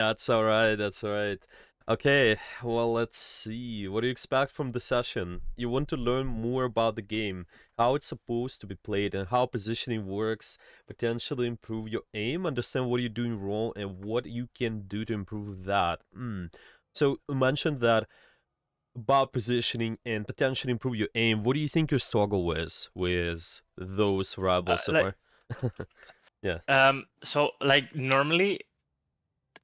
That's all right. That's all right. Okay, well, let's see. What do you expect from the session? You want to learn more about the game, how it's supposed to be played, and how positioning works, potentially improve your aim, understand what you're doing wrong, and what you can do to improve that. So, you mentioned that about positioning and potentially improve your aim. What do you think your struggle with those variables so Like far? Yeah. so like normally,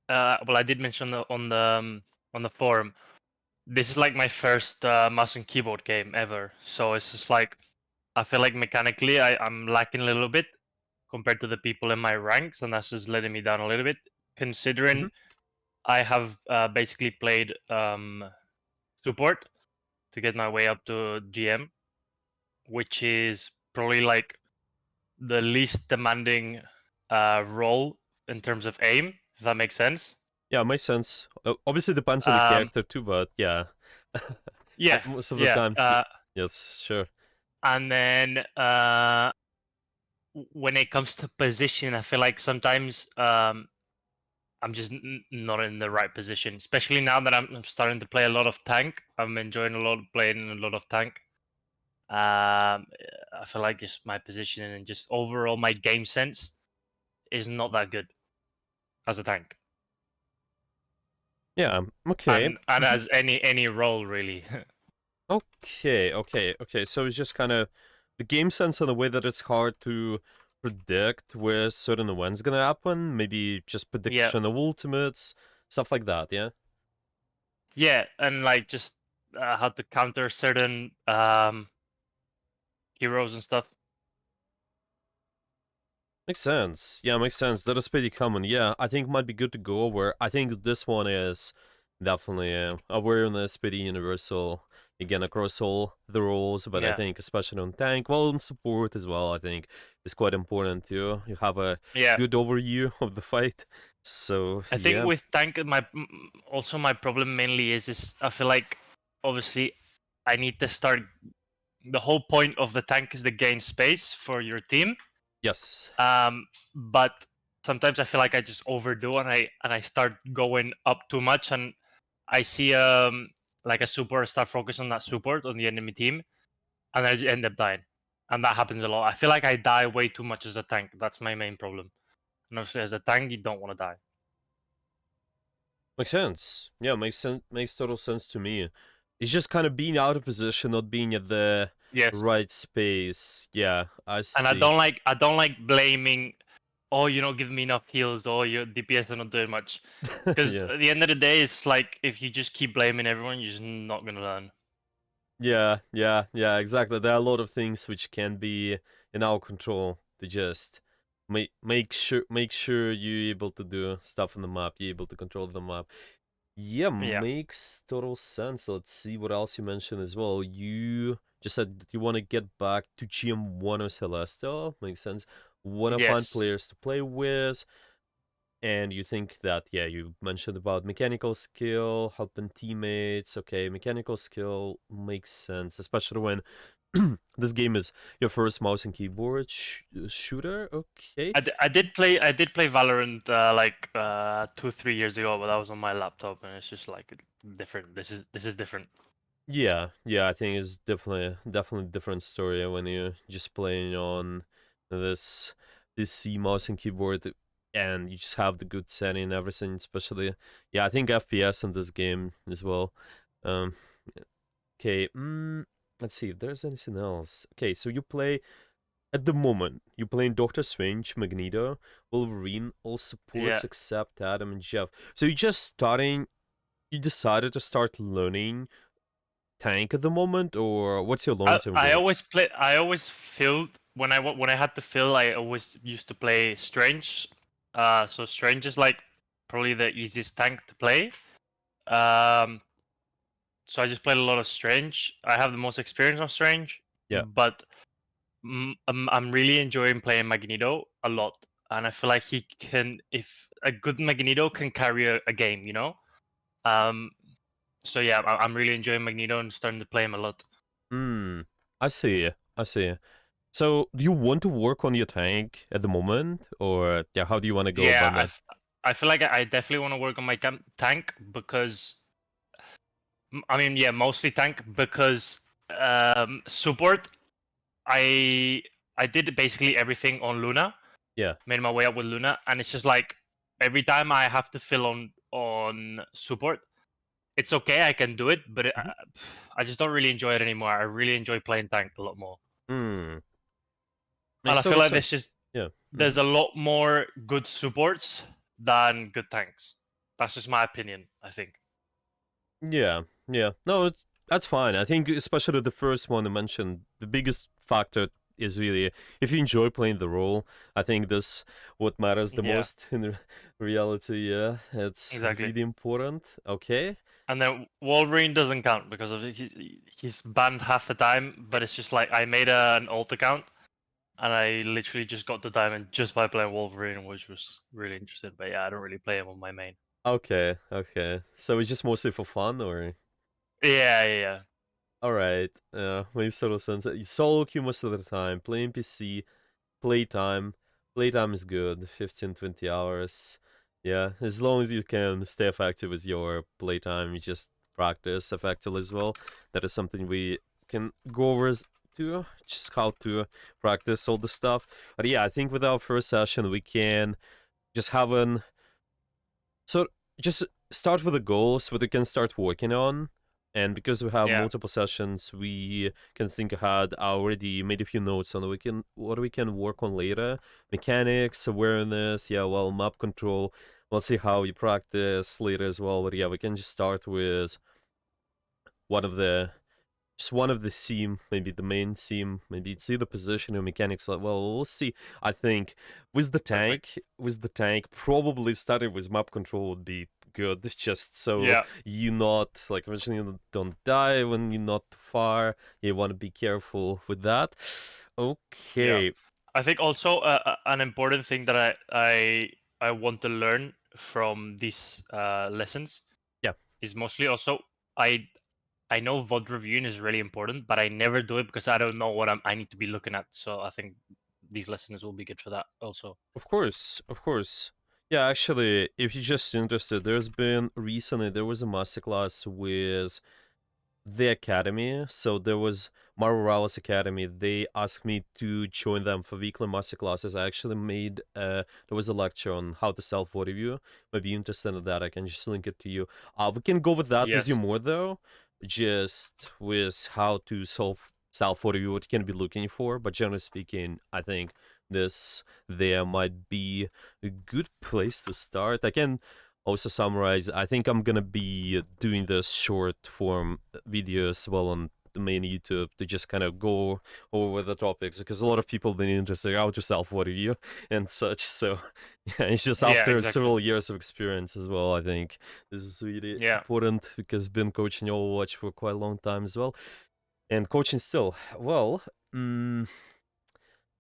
well, I did mention on the forum. This is like my first mouse and keyboard game ever. So it's just like I feel like mechanically I'm lacking a little bit compared to the people in my ranks, and that's just letting me down a little bit. hmm Considering I have basically played support to get my way up to GM, which is probably like the least demanding role in terms of aim, if that makes sense. Yeah, makes sense. Obviously, depends on the Um, character too, but yeah, yeah, most of the yeah. time, yes, sure. And then when it comes to position, I feel like sometimes I'm just not in the right position, especially now that I'm starting to play a lot of tank. I'm enjoying a lot of playing a lot of tank. I feel like just my position and just overall my game sense is not that good as a tank, Yeah, okay. and hmm as any role really. Okay. So it's just kind of the game sense in the way that it's hard to predict where certain events gonna happen. Maybe just Yeah, prediction of ultimates, stuff like that. Yeah. yeah, and like just how to counter certain heroes and stuff. Makes sense. Yeah, makes sense. That is pretty common. Yeah, I think might be good to go over. I think this one is definitely awareness, pretty universal. Again, across all the roles, but I Yeah, think especially on tank, well, on support as well. I think is quite important too. You have a yeah. good overview of the fight. So I think yeah, with tank, also my problem mainly is I feel like obviously I need to start. The whole point of the tank is to gain space for your team. yes, But sometimes I feel like I just overdo and I start going up too much, and I see like a support start focus on that support on the enemy team, and I just end up dying, and that happens a lot. I feel like I die way too much as a tank. That's my main problem. And obviously, as a tank, you don't want to die. makes sense. Yeah, makes sense. Makes total sense to me. It's just kind of being out of position, not being at the Yes, right space. Yeah, I and I see. don't like blaming. Oh, you don't give me enough heals. Oh, your DPS are not doing much. Because Yeah. at the end of the day, it's like if you just keep blaming everyone, you're just not gonna learn. Yeah, exactly. There are a lot of things which can be in our control to just make sure you're able to do stuff on the map, you're able to control the map. Yeah, Yeah, makes total sense. Let's see what else you mentioned as well. You just said that you want to get back to GM1 or Celestial. Makes sense. Want to find yes, players to play with. And you think that, yeah, you mentioned about mechanical skill, helping teammates. Okay, mechanical skill makes sense, especially when this game is your first mouse and keyboard shooter. Okay. I did play Valorant like 2 3 years ago, but that was on my laptop, and it's just like different. This is different. Yeah, I think it's definitely a different story when you're just playing on this this C mouse and keyboard and you just have the good setting and everything, especially yeah, I think FPS in this game as well. Um Okay, let's see if there's anything else. Okay, so you play at the moment. You're playing Doctor Strange, Magneto, Wolverine, all Yeah, supports except Adam and Jeff. So you're just starting. You decided to start learning tank at the moment, or what's your long-term I goal? always play. I always filled when I had to fill. I always used to play Strange. So Strange is like probably the easiest tank to play. Um, so I just played a lot of Strange. I have the most experience on Strange, Yeah. but I'm really enjoying playing Magneto a lot, and I feel like he can, if a good Magneto can carry a game, you know. Um, so yeah, I'm really enjoying Magneto and starting to play him a lot. Hmm. I see. I see. So, do you want to work on your tank at the moment, or yeah, how do you want to go Yeah, about that? I feel like I definitely want to work on my tank because I mean, yeah, mostly tank because support. I I did basically everything on Luna. Yeah. Made my way up with Luna, and it's just like every time I have to fill on support, it's okay, I can do it, but Mhm. I just don't really enjoy it anymore. I really enjoy playing tank a lot more, Hmm. and Makes I feel total like sense. Yeah. there's a lot more good supports than good tanks. That's just my opinion. I think. Yeah, yeah. No, that's fine. I think especially the first one I mentioned, the biggest factor is really if you enjoy playing the role. I think that's what matters the Yeah, most in reality. Yeah, it's exactly. really important. Okay. And then Wolverine doesn't count because of he's banned half the time. But it's just like I made an alt account and I literally just got the diamond just by playing Wolverine, which was really interesting. But yeah, I don't really play him on my main. Okay. Okay. So it's just mostly for fun, or Yeah, yeah, yeah. all right. Makes total sense. You solo queue most of the time. Playing PC. Playtime. Playtime is good. 15, 20 hours. Yeah, as long as you can stay effective with your playtime, you just practice effectively as well. That is something we can go over too, just how to practice all the stuff. But yeah, I think with our first session, we can just have an so just start with a goal so we can start working on. And because we have Yeah. multiple sessions, we can think ahead. I already made a few notes on what we can work on later. Mechanics, awareness, yeah, well, map control. We'll see how you practice later as well. But yeah, we can just start with one of the just one of the seam, maybe the main seam, maybe it's either position or mechanics. Well, we'll see. I think Perfect. with the tank, probably starting with map control would be good, just so Yeah, you not like eventually you don't die when you're not too far. You want to be careful with that. yeah. Okay. I think also an important thing that I want to learn from these lessons Yeah. is mostly also I I know VOD reviewing is really important, but I never do it because I don't know what I need to be looking at. So I think these lessons will be good for that also. Of course, of course. Yeah, actually, if you're just interested, there's been recently there was a masterclass with the academy. So there was Marvel Rivals Academy. They asked me to join them for weekly master classes. I actually made there was a lecture on how to self review. Maybe you're interested in that. I can just link it to you. We can go with that with you Yes. more though, just with how to self review what you can be looking for. But generally speaking, I think this there might be a good place to start. I can also summarize. I think I'm gonna be doing this short form videos well on the main YouTube to just kind of go over the topics because a lot of people have been interested in how to self review and such. So yeah, it's just Yeah, after exactly. several years of experience as well. I think this is really Yeah. important because been coaching Overwatch for quite a long time as well, and coaching still. Well,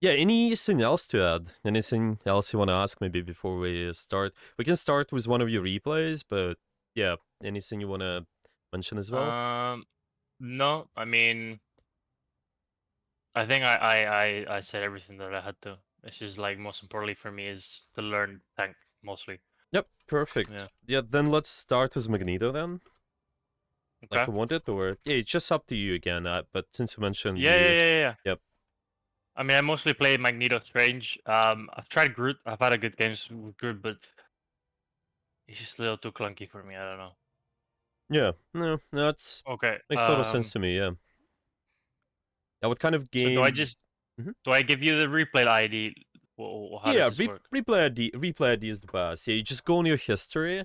yeah, anything else to add? Anything else you want to ask maybe before we start? We can start with one of your replays, but yeah, anything you want to mention as well? Um no, I mean I think I said everything that I had to. It's just like most importantly for me is to learn tank mostly. Yep, perfect. Yeah. Yeah, then let's start with Magneto then. Like Okay. you wanted, or yeah, it's just up to you again. But since you mentioned Yeah, yeah, you, yeah, yeah. yep, I mean, I mostly play Magneto Strange. I've tried Groot. I've had a good games with Groot, but he's just a little too clunky for me. I don't know. yeah, no, that's Okay. makes total sense to me. Yeah, yeah. What kind of So do I game? just Mhm. do I give you the replay ID? How does Yeah, this work? replay ID is the best. Yeah, you just go on your history,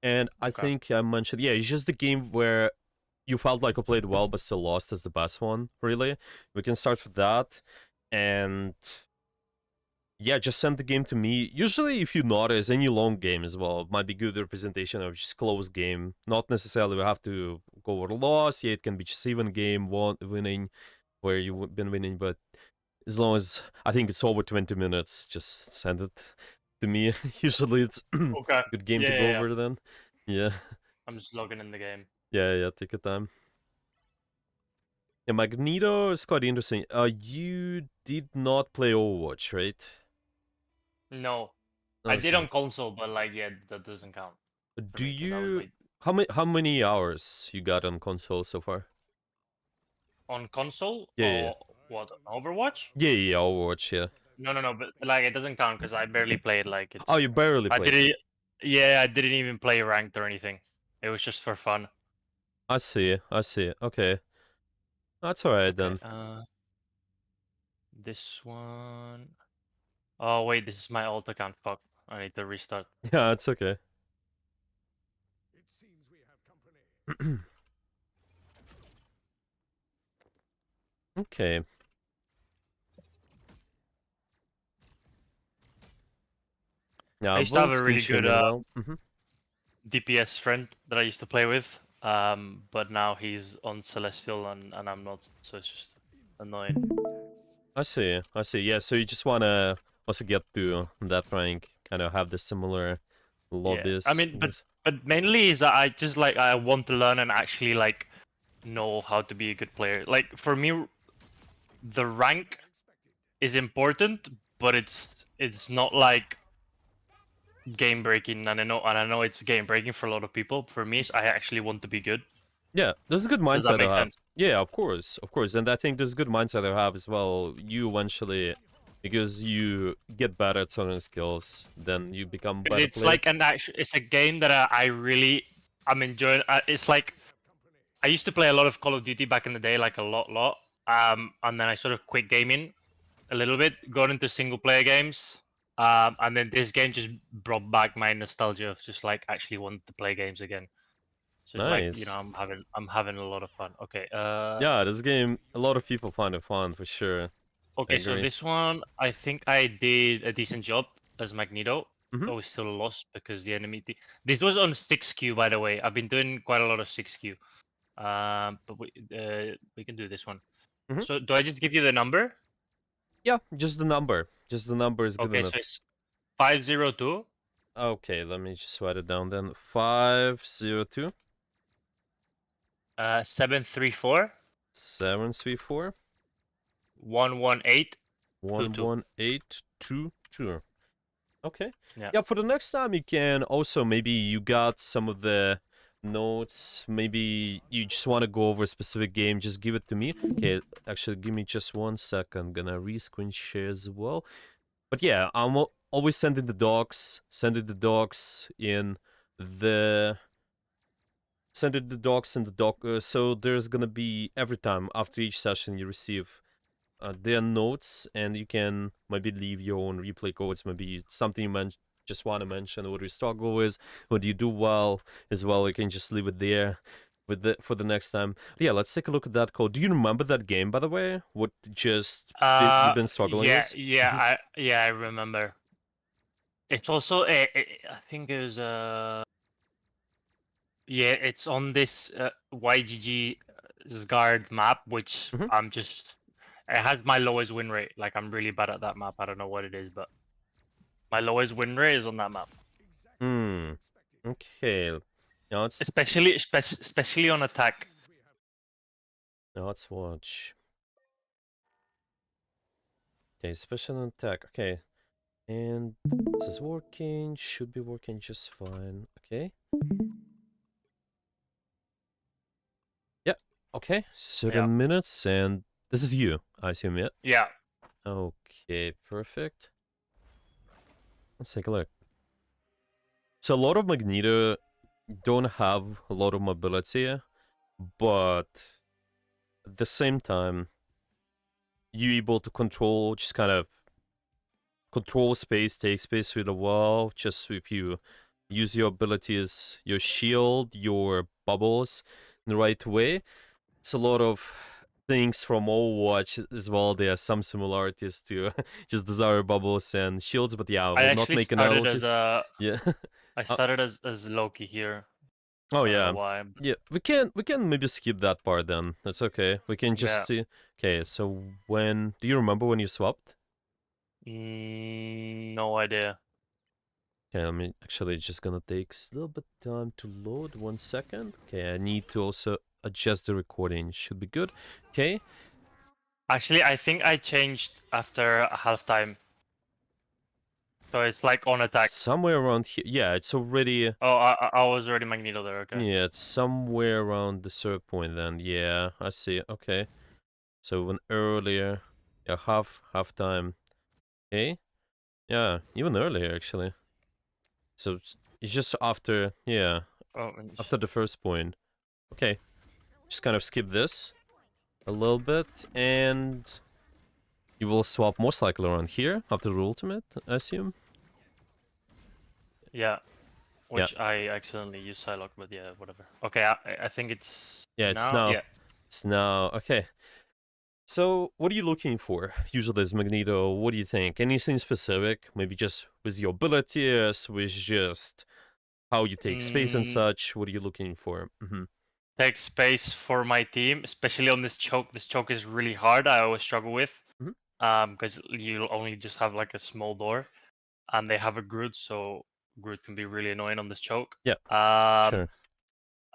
and I Okay. think I mentioned, yeah, it's just the game where you felt like you played well but still lost is the best one, really. We can start with that. And yeah, just send the game to me. Usually, if you notice any long game as well, it might be good representation of just close game. Not necessarily we have to go over loss. Yeah, it can be just even game, winning, where you've been winning. But as long as I think it's over 20 minutes, just send it to me. Usually, it's a Okay. good game Yeah, to yeah, go yeah. over then. Yeah, I'm just logging in the game. yeah, take your time. Yeah, Magneto is quite interesting. You did not play Overwatch, right? No. I I did see. on console, but like, yeah, that doesn't count for Do me because I was you like how many hours you got on console so far? on console Yeah, yeah, yeah. or what? Overwatch? Yeah, yeah, yeah, Overwatch, yeah. No, but like it doesn't count because I barely played. Like Oh, it's you barely I played. didn't. Yeah, I didn't even play ranked or anything. It was just for fun. I see. I see. Okay. That's alright Okay. then. This one. Oh wait, this is my alt account. Fuck. I need to restart. Yeah, it's okay. Okay. I Yeah, used to have well, a it's been really good streaming well. DPS friend that I used to play with. But now he's on Celestial and I'm not, so it's just annoying. I see. I see. Yeah, so you just wanna also get to that rank, kind of have the similar Yeah, I lobbies, mean, I but guess. but mainly is that I just like I want to learn and actually like know how to be a good player. Like for me, the rank is important, but it's not like game breaking. And I know it's game breaking for a lot of people. For me, I actually want to be good. Yeah, there's a good Does that mindset to make have. sense? Yeah, of course, and I think there's a good mindset to have as well. You eventually, because you get better at certain skills, then you become a better It's player. like an actual. It's a game that I really I'm enjoying. It's like I used to play a lot of Call of Duty back in the day, like a lot. And then I sort of quit gaming a little bit, got into single player games. And then this game just brought back my nostalgia of just like actually wanting to play games again. So it's like Nice. I'm having a lot of fun. Okay. Yeah, this game, a lot of people find it fun for sure. I Okay. So agree. this one, I think I did a decent job as Magneto. hmm Oh, we still lost because the enemy. This was on 6Q, by the way. I've been doing quite a lot of 6Q. But we can do this one. hmm So do I just give you the number? Yeah, just the number. Just the number is good Okay, so enough. it's 502 Okay, let me just write it down then. 502 734 734 118 22. 11822. Okay. Yeah. Yeah, for the next time you can also maybe you got some of the notes, maybe you just want to go over a specific game, just give it to me. Okay, actually give me just 1 second. I'm gonna re-screen share as well. But yeah, I'm always sending the docs in the sending the docs in the doc. So there's gonna be every time after each session you receive their notes, and you can maybe leave your own replay codes. Maybe something you just want to mention, what you struggle with, what do you do well as well. You can just leave it there for the next time. But yeah, let's take a look at that code. Do you remember that game, by the way? What just you've been struggling Yeah, with? yeah, hmm I remember. It's also I think it was yeah, it's on this YGG Sgard map, which hmm I'm just it has my lowest win rate. Like I'm really bad at that map. I don't know what it is, but my lowest win rate is on that map. Hmm. Okay. Especially on attack. Now let's watch. Okay, special attack. Okay. And this is working, should be working just fine. Okay. Yeah. Okay. Yeah. Certain minutes, and this is you, I assume, yeah? Yeah. Okay, perfect. Let's take a look. So a lot of Magneto don't have a lot of mobility, but at the same time, you able to control, just kind of control space, take space with the wall, just if you use your abilities, your shield, your bubbles in the right way. It's a lot of things from Overwatch as well. There are some similarities to just desire bubbles and shields, but yeah, I I will not actually make started as analogies. a Yeah. I Uh, started as Loki here. oh I don't know yeah. why. But Yeah, we can maybe skip that part then. That's okay. We can just yeah. see. Okay, so when do you remember when you swapped? No idea. Okay, I mean, actually, it's just gonna take a little bit time to load. 1 second. Okay, I need to also adjust the recording. Should be good. Okay. Actually, I think I changed after halftime. So it's like on attack. somewhere around here. Yeah, it's already. Oh, I was already Magneto there. Okay. Yeah, it's somewhere around the circle point then. Yeah, I see. Okay. So even earlier. Yeah, half time. Okay. Yeah, even earlier actually. So it's just after, yeah, Oh, after the first point. Okay. Just kind of skip this a little bit and you will swap most likely around here after the ultimate, I assume. yeah. Yeah. Which I accidentally used Psylocke, but yeah, whatever. Okay, I think it's Yeah, it's now. now. Yeah. It's now. Okay. So, what are you looking for usually as Magneto? What do you think? Anything specific? Maybe just with your abilities, with just how you take space and Mm, such? What are you looking for? take space for my team, especially on this choke. This choke is really hard. I always struggle with, Hmm. because you only just have like a small door, and they have a Groot, so Groot can be really annoying on this choke. Yeah, Um, sure.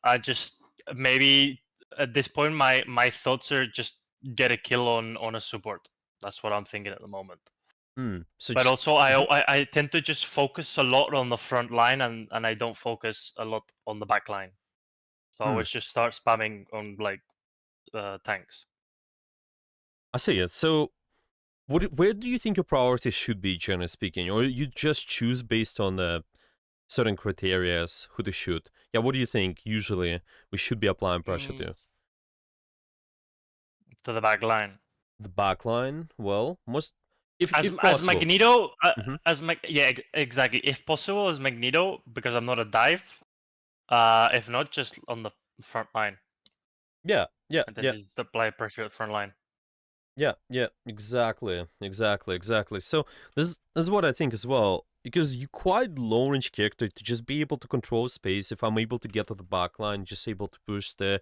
I just maybe at this point my thoughts are just get a kill on a support. That's what I'm thinking at the moment. So But just. also Mhm. I tend to just focus a lot on the front line and I don't focus a lot on the back line. So I Hmm. always just start spamming on like tanks. I see it. So, where do you think your priorities should be, generally speaking, or you just choose based on the certain criterias who to shoot? Yeah, what do you think usually we should be applying pressure Mm, to? to the back line. The back line? Well, most As if as possible. Magneto, Hmm. yeah, exactly. If possible, as Magneto, because I'm not a dive. If not, just on the front line, Yeah, yeah, and then yeah. just apply pressure at front line. Yeah, yeah, exactly. So this is what I think as well, because you quite low range character to just be able to control space. If I'm able to get to the back line, just able to push the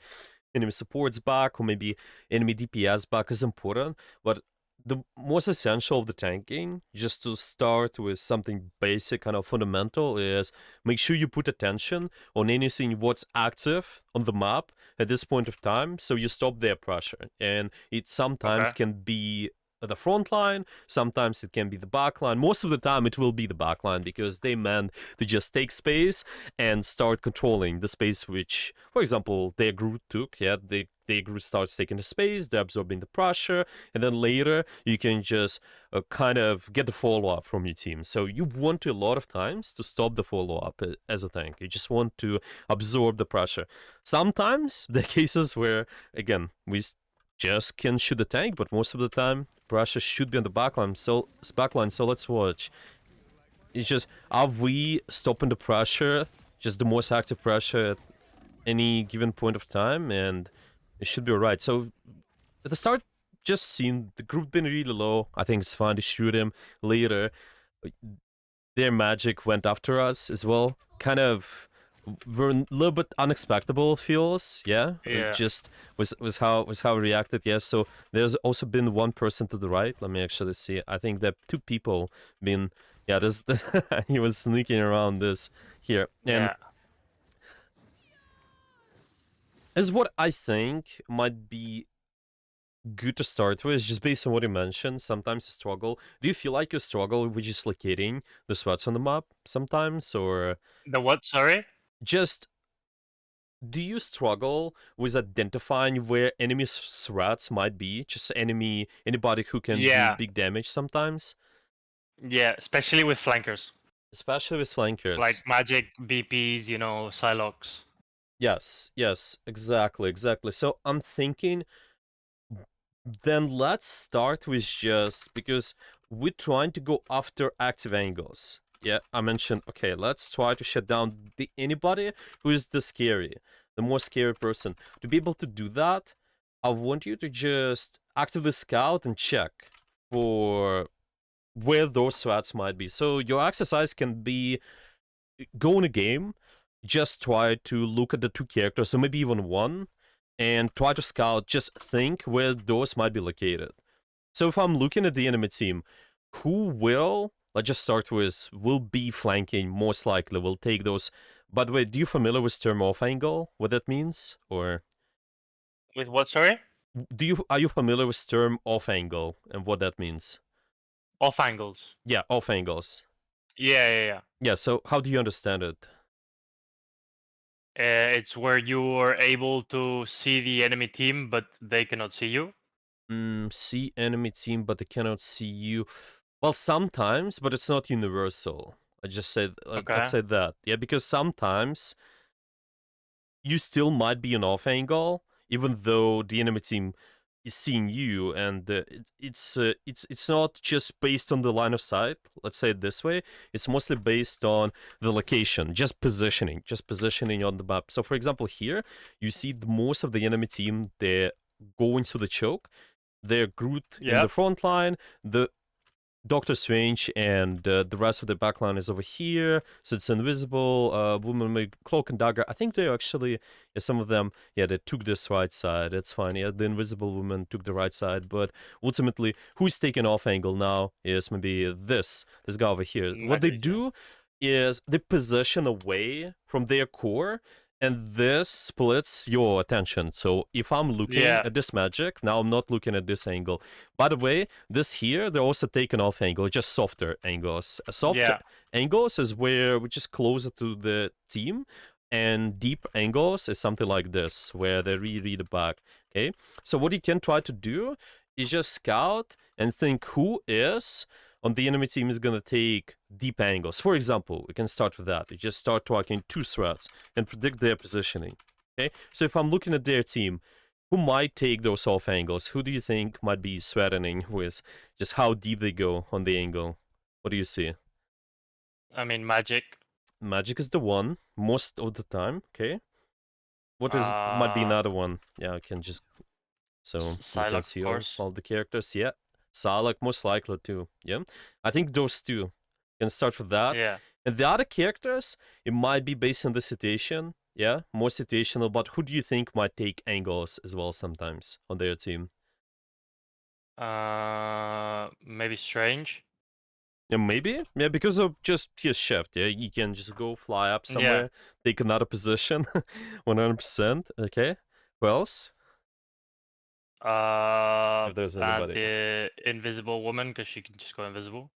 enemy supports back or maybe enemy DPS back is important. But the most essential of the tanking, just to start with something basic, kind of fundamental, is make sure you put attention on anything what's active on the map at this point of time, so you stop their pressure. And it sometimes Okay. can be the front line, sometimes it can be the back line. Most of the time, it will be the back line because they meant to just take space and start controlling the space which, for example, their Groot took. Yeah, their Groot starts taking the space, they're absorbing the pressure, and then later you can just kind of get the follow up from your team. So you want to a lot of times to stop the follow up as a tank. You just want to absorb the pressure. Sometimes there are cases where, again, we just can shoot the tank, but most of the time pressure should be on the backline. So let's watch. It's just, are we stopping the pressure, just the most active pressure at any given point of time, and it should be alright. So at the start, just seen the group been really low. I think it's fine to shoot him later. Their magic went after us as well. Kind of were a little bit unexpectable feels, yeah. Yeah. Just was how it reacted, yeah. So there's also been one person to the right. Let me actually see. I think that two people been, yeah. This he was sneaking around this here, and Yeah. this is what I think might be good to start with, just based on what you mentioned. Sometimes you struggle. Do you feel like you struggle with just locating the spots on the map sometimes, or The what? Sorry. just do you struggle with identifying where enemy threats might be? Just anybody who can do Yeah. big damage sometimes, Yeah. Especially with flankers especially with like flankers. Magic, BPs, Psylocks. Yes, exactly. So I'm thinking, then let's start with just because we're trying to go after active angles. Yeah, I mentioned, okay, let's try to shut down anybody who is the more scary person. To be able to do that, I want you to just actively scout and check for where those threats might be. So your exercise can be go in a game, just try to look at the two characters, so maybe even one, and try to scout, just think where those might be located. So if I'm looking at the enemy team, who will, let's just start with, will be flanking most likely, will take those. By the way, do you familiar with term off angle, what that means? Or With what? Sorry. are you familiar with term off angle and what that means? Off angles. Yeah, off angles. Yeah. Yeah, so how do you understand it? It's where you are able to see the enemy team, but they cannot see you. See enemy team, but they cannot see you. Well, sometimes, but it's not universal. I just said, I'd Okay. say that. Yeah, because sometimes you still might be an off angle, even though the enemy team is seeing you, and it's not just based on the line of sight. Let's say it this way: it's mostly based on the location, just positioning on the map. So, for example, here you see most of the enemy team, they're going to the choke. They're Groot in the Yep. front line. The Doctor Strange and the rest of the backline is over here, so it's invisible. Woman with Cloak and Dagger. I think they actually, yeah, some of them, yeah, they took this right side. It's fine. Yeah, the Invisible Woman took the right side, but ultimately, who's taking off angle now is maybe this guy over here. What they Magic. Yeah. do is they position away from their core, and this splits your attention. So if I'm looking Yeah. at this magic, now I'm not looking at this angle. By the way, this here, they're also taking off angle, just softer angles. Softer Yeah. angles is where we're just closer to the team, and deep angles is something like this, where they read the back. Okay, so what you can try to do is just scout and think who is on the enemy team is gonna take deep angles. For example, we can start with that. You just start tracking two threats and predict their positioning. Okay, so if I'm looking at their team, who might take those off angles? Who do you think might be threatening with just how deep they go on the angle? What do you see? I mean, magic. Magic is the one most of the time. Okay, what is might be Uh, another one? Yeah, I can just so we can Psylocke, of see course. all the characters. Yeah, Salak most likely too. Yeah, I think those two can start with that. Yeah. And the other characters, it might be based on the situation. Yeah, more situational. But who do you think might take angles as well sometimes on their team? Maybe Strange. Yeah, maybe. Yeah, because of just his shift. Yeah, you can just go fly up Yeah. somewhere, take another position, 100%. Okay. Who else? If there's And anybody. the Invisible Woman, because she can just go invisible.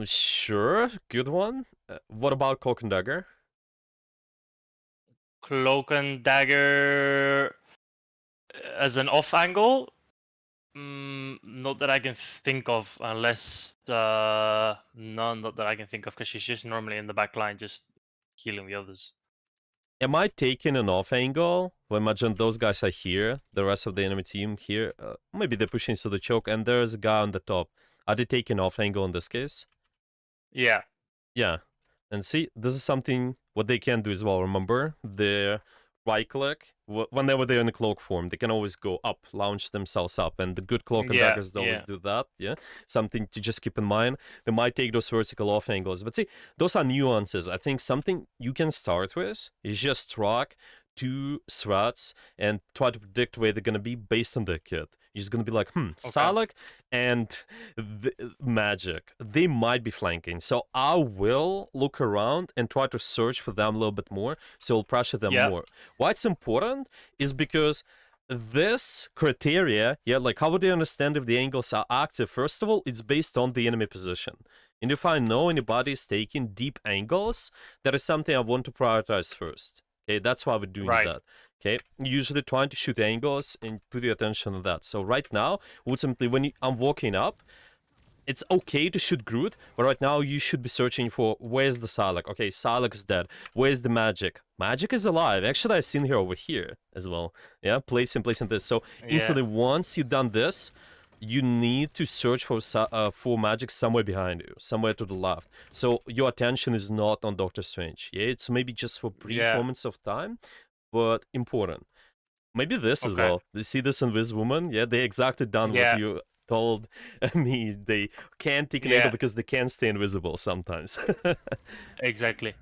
Sure, good one. What about Cloak and Dagger? Cloak and Dagger as an off angle. Not that I can think of, unless none not that I can think of, because she's just normally in the back line, just healing the others. Am I taking an off angle? Well, imagine those guys are here, the rest of the enemy team here. Maybe they're pushing to the choke, and there's a guy on the top. Are they taking off angle in this case? Yeah. Yeah. And see, this is something what they can do as well. Remember, the right click, whenever they're in a cloak form, they can always go up, launch themselves up. And the good cloak and Yeah. daggers always Yeah. do that. Yeah. Something to just keep in mind. They might take those vertical off angles. But see, those are nuances. I think something you can start with is just track two threats and try to predict where they're going to be based on their kit. You're just going to be like, Okay. Salak and Magic, they might be flanking. So I will look around and try to search for them a little bit more. So I'll pressure them Yeah. more. Why it's important is because this criteria, yeah, like how would they understand if the angles are active? First of all, it's based on the enemy position. And if I know anybody is taking deep angles, that is something I want to prioritize first. Okay, that's why we're doing Right. that. Okay, usually trying to shoot angles and put your attention on that. So right now, ultimately, when I'm walking up, it's okay to shoot Groot, but right now you should be searching for where's the Salak. Okay, Salak is dead. Where's the Magic? Magic is alive. Actually, I've seen her over here as well. Yeah, placing this. So Yeah. instantly, once you've done this, you need to search for Magic somewhere behind you, somewhere to the left. So your attention is not on Doctor Strange. Yeah, it's maybe just for brief Yeah. moments of time, but important. Maybe this as Okay. well. You see this in this woman? Yeah, they exactly done what Yeah. you told me. They can't take an angle Yeah. because they can't stay invisible sometimes. Exactly.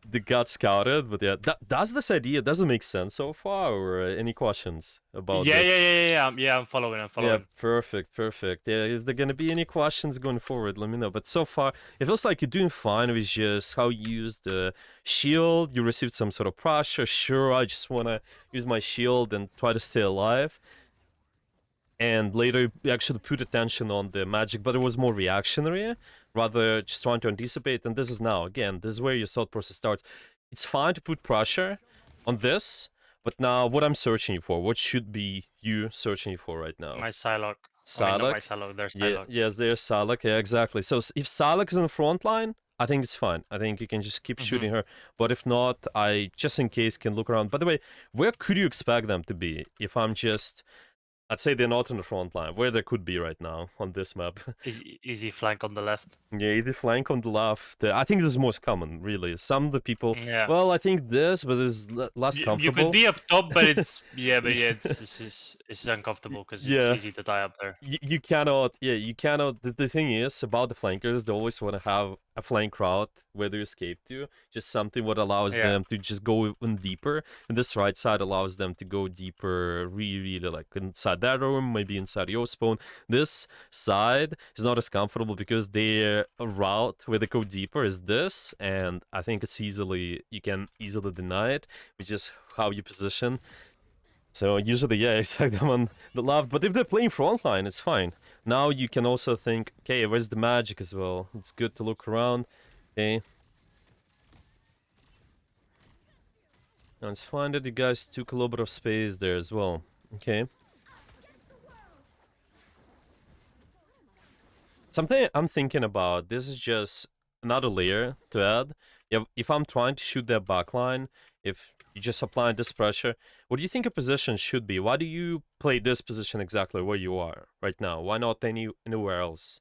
they got scouted, but yeah, does this idea doesn't make sense so far, or any questions about Yeah. Yeah. this? Yeah. Yeah. Yeah. I'm following. I'm Yeah, following. perfect. Yeah, if there gonna be any questions going forward, let me know. But so far, it feels like you're doing fine with just how you use the shield. You received some sort of pressure. Sure, I just wanna use my shield and try to stay alive. And later, you actually put attention on the magic, but it was more reactionary. rather just trying to anticipate. And this is now, again, this is where your thought process starts. It's fine to put pressure on this, but now what I'm searching for, what should be you searching for right now? My Psylocke. I mean, not my Psylocke? Psylocke, there's Yeah, Psylocke. yes, there's Psylocke. Yeah, exactly. So if Psylocke is in the front line, I think it's fine. I think you can just keep shooting her. But if not, I just in case can look around. By the way, where could you expect them to be? If I'm just, I'd say they're not in the front line. Where they could be right now on this map? Easy flank on the left. Yeah, either flank on the left. I think this is most common, really. Some of the people, Yeah. well, I think this, but it's less You comfortable. could be up top, but it's it's uncomfortable because it's Yeah. easy to die up there. You cannot, you cannot. The thing is about the flankers, they always want to have a flank route where they escape to, just something what allows Yeah. them to just go even deeper. And this right side allows them to go deeper, really like inside that room, maybe inside your spawn. This side is not as comfortable because their route where they go deeper is this, and I think it's you can easily deny it, which is how you position. So usually, yeah, I expect them on the left, but if they're playing frontline, it's fine. Now you can also think, okay, where's the magic as well? It's good to look around. Okay. Now it's fine that you guys took a little bit of space there as well. Okay. Something I'm thinking about, this is just another layer to add. If I'm trying to shoot their backline, if you just apply this pressure, what do you think a position should be? Why do you play this position exactly where you are right now? Why not anywhere else?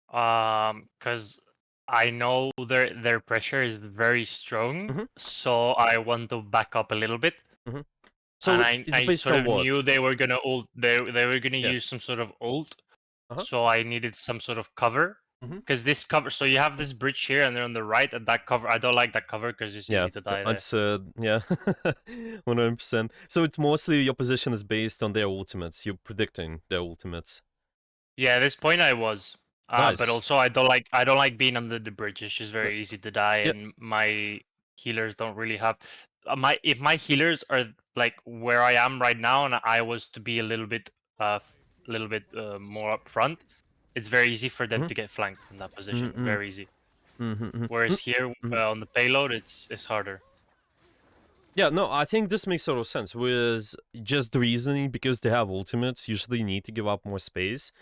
Because I know their pressure is very strong, Mm-hmm. so I want to back up a little bit. Mm-hmm. And So it's I based sort on of what? knew they were gonna ult. They were gonna Yeah. use some sort of ult, Uh-huh. so I needed some sort of cover. Mm-hmm. Because this cover, so you have this bridge here, and they're on the right, and that cover. I don't like that cover because it's Yeah. easy to die there. It's yeah. 100%. So it's mostly your position is based on their ultimates. You're predicting their ultimates. Yeah, at this point I was. Nice. But also I don't like being under the bridge. It's just very easy to die, Yeah. and my healers don't really have if my healers are like where I am right now, and I was to be a little bit more up front, it's very easy for them Mhm. to get flanked in that position. Mm-hmm. Very easy. Mm-hmm. Whereas here Mm-hmm. on the payload, it's harder. Yeah, no, I think this makes a lot of sense. With just the reasoning, because they have ultimates, usually you need to give up more space.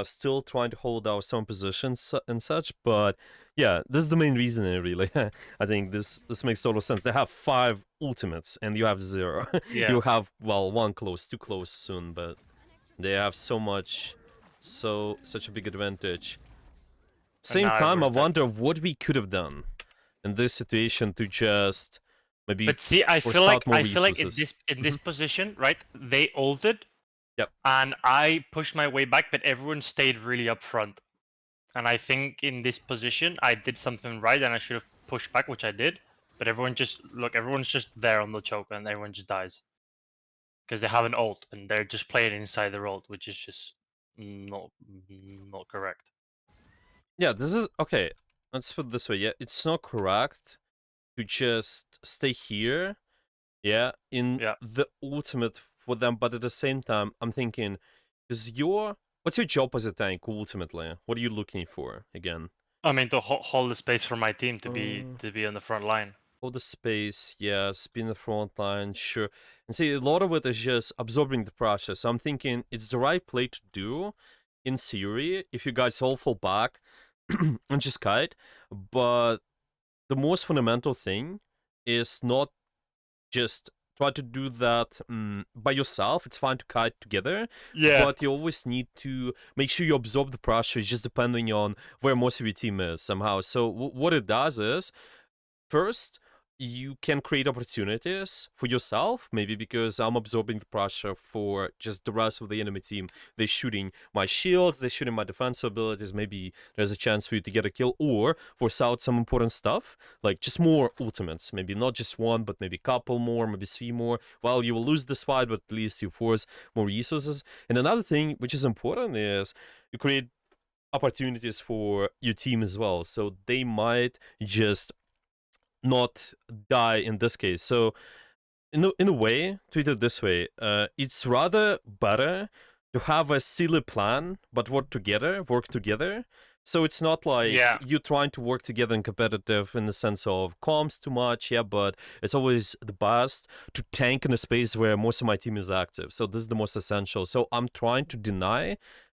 Still trying to hold out some positions and such, but yeah, this is the main reasoning, really. I think this makes total sense. They have 5 ultimates, and you have 0. Yeah. You have, well, 1 close, 2 close soon, but they have such a big advantage. Same now time, I everyone's dead. wonder what we could have done in this situation to just maybe. But see, I force feel out like more in resources. this position, right? They ulted. Yep. And I pushed my way back, but everyone stayed really up front. And I think in this position, I did something right, and I should have pushed back, which I did. But everyone's just there on the choke, and everyone just dies because they have an ult, and they're just playing inside their ult, which is just not correct. Yeah, this is okay. Let's put it this way. Yeah, it's not correct to just stay here. Yeah, in the ultimate for them, but at the same time, I'm thinking, what's your job as a tank ultimately? What are you looking for again? I mean, to hold the space for my team to be on the front line. Hold the space, yes, be in the front line, sure. And see, a lot of it is just absorbing the pressure. So I'm thinking it's the right play to do, in theory, if you guys all fall back and just kite. But the most fundamental thing is not just try to do that by yourself. It's fine to kite together, but you always need to make sure you absorb the pressure, just depending on where most of your team is somehow. So what it does is, first, you can create opportunities for yourself, maybe because I'm absorbing the pressure for just the rest of the enemy team. They're shooting my shields, they're shooting my defensive abilities, maybe there's a chance for you to get a kill, or force out some important stuff, like just more ultimates, maybe not just one, but maybe a couple more, maybe 3 more. Well, you will lose this fight, but at least you force more resources. And another thing which is important is you create opportunities for your team as well, so they might just not die in this case. So in a way, treat it this way, it's rather better to have a silly plan but work together So it's not like Yeah, you trying to work together in competitive in the sense of comms too much, yeah, but it's always the best to tank in a space where most of my team is active. So this is the most essential. So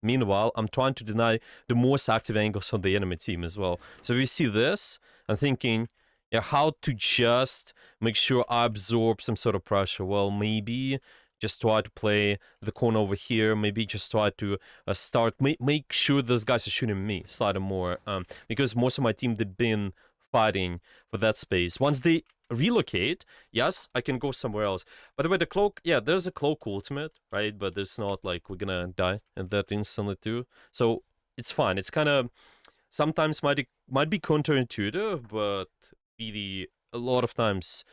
meanwhile, I'm trying to deny the most active angles on the enemy team as well. So if you see this, I'm thinking, yeah, how to just make sure I absorb some sort of pressure. Well, maybe just try to play the corner over here. Maybe just try to make sure those guys are shooting me slightly more. Because most of my team they've been fighting for that space. Once they relocate, yes, I can go somewhere else. By the way, the cloak, yeah, there's a cloak ultimate, right? But it's not like we're gonna die in that instantly too. So it's fine. It's kind of sometimes might be counterintuitive, but really a lot of times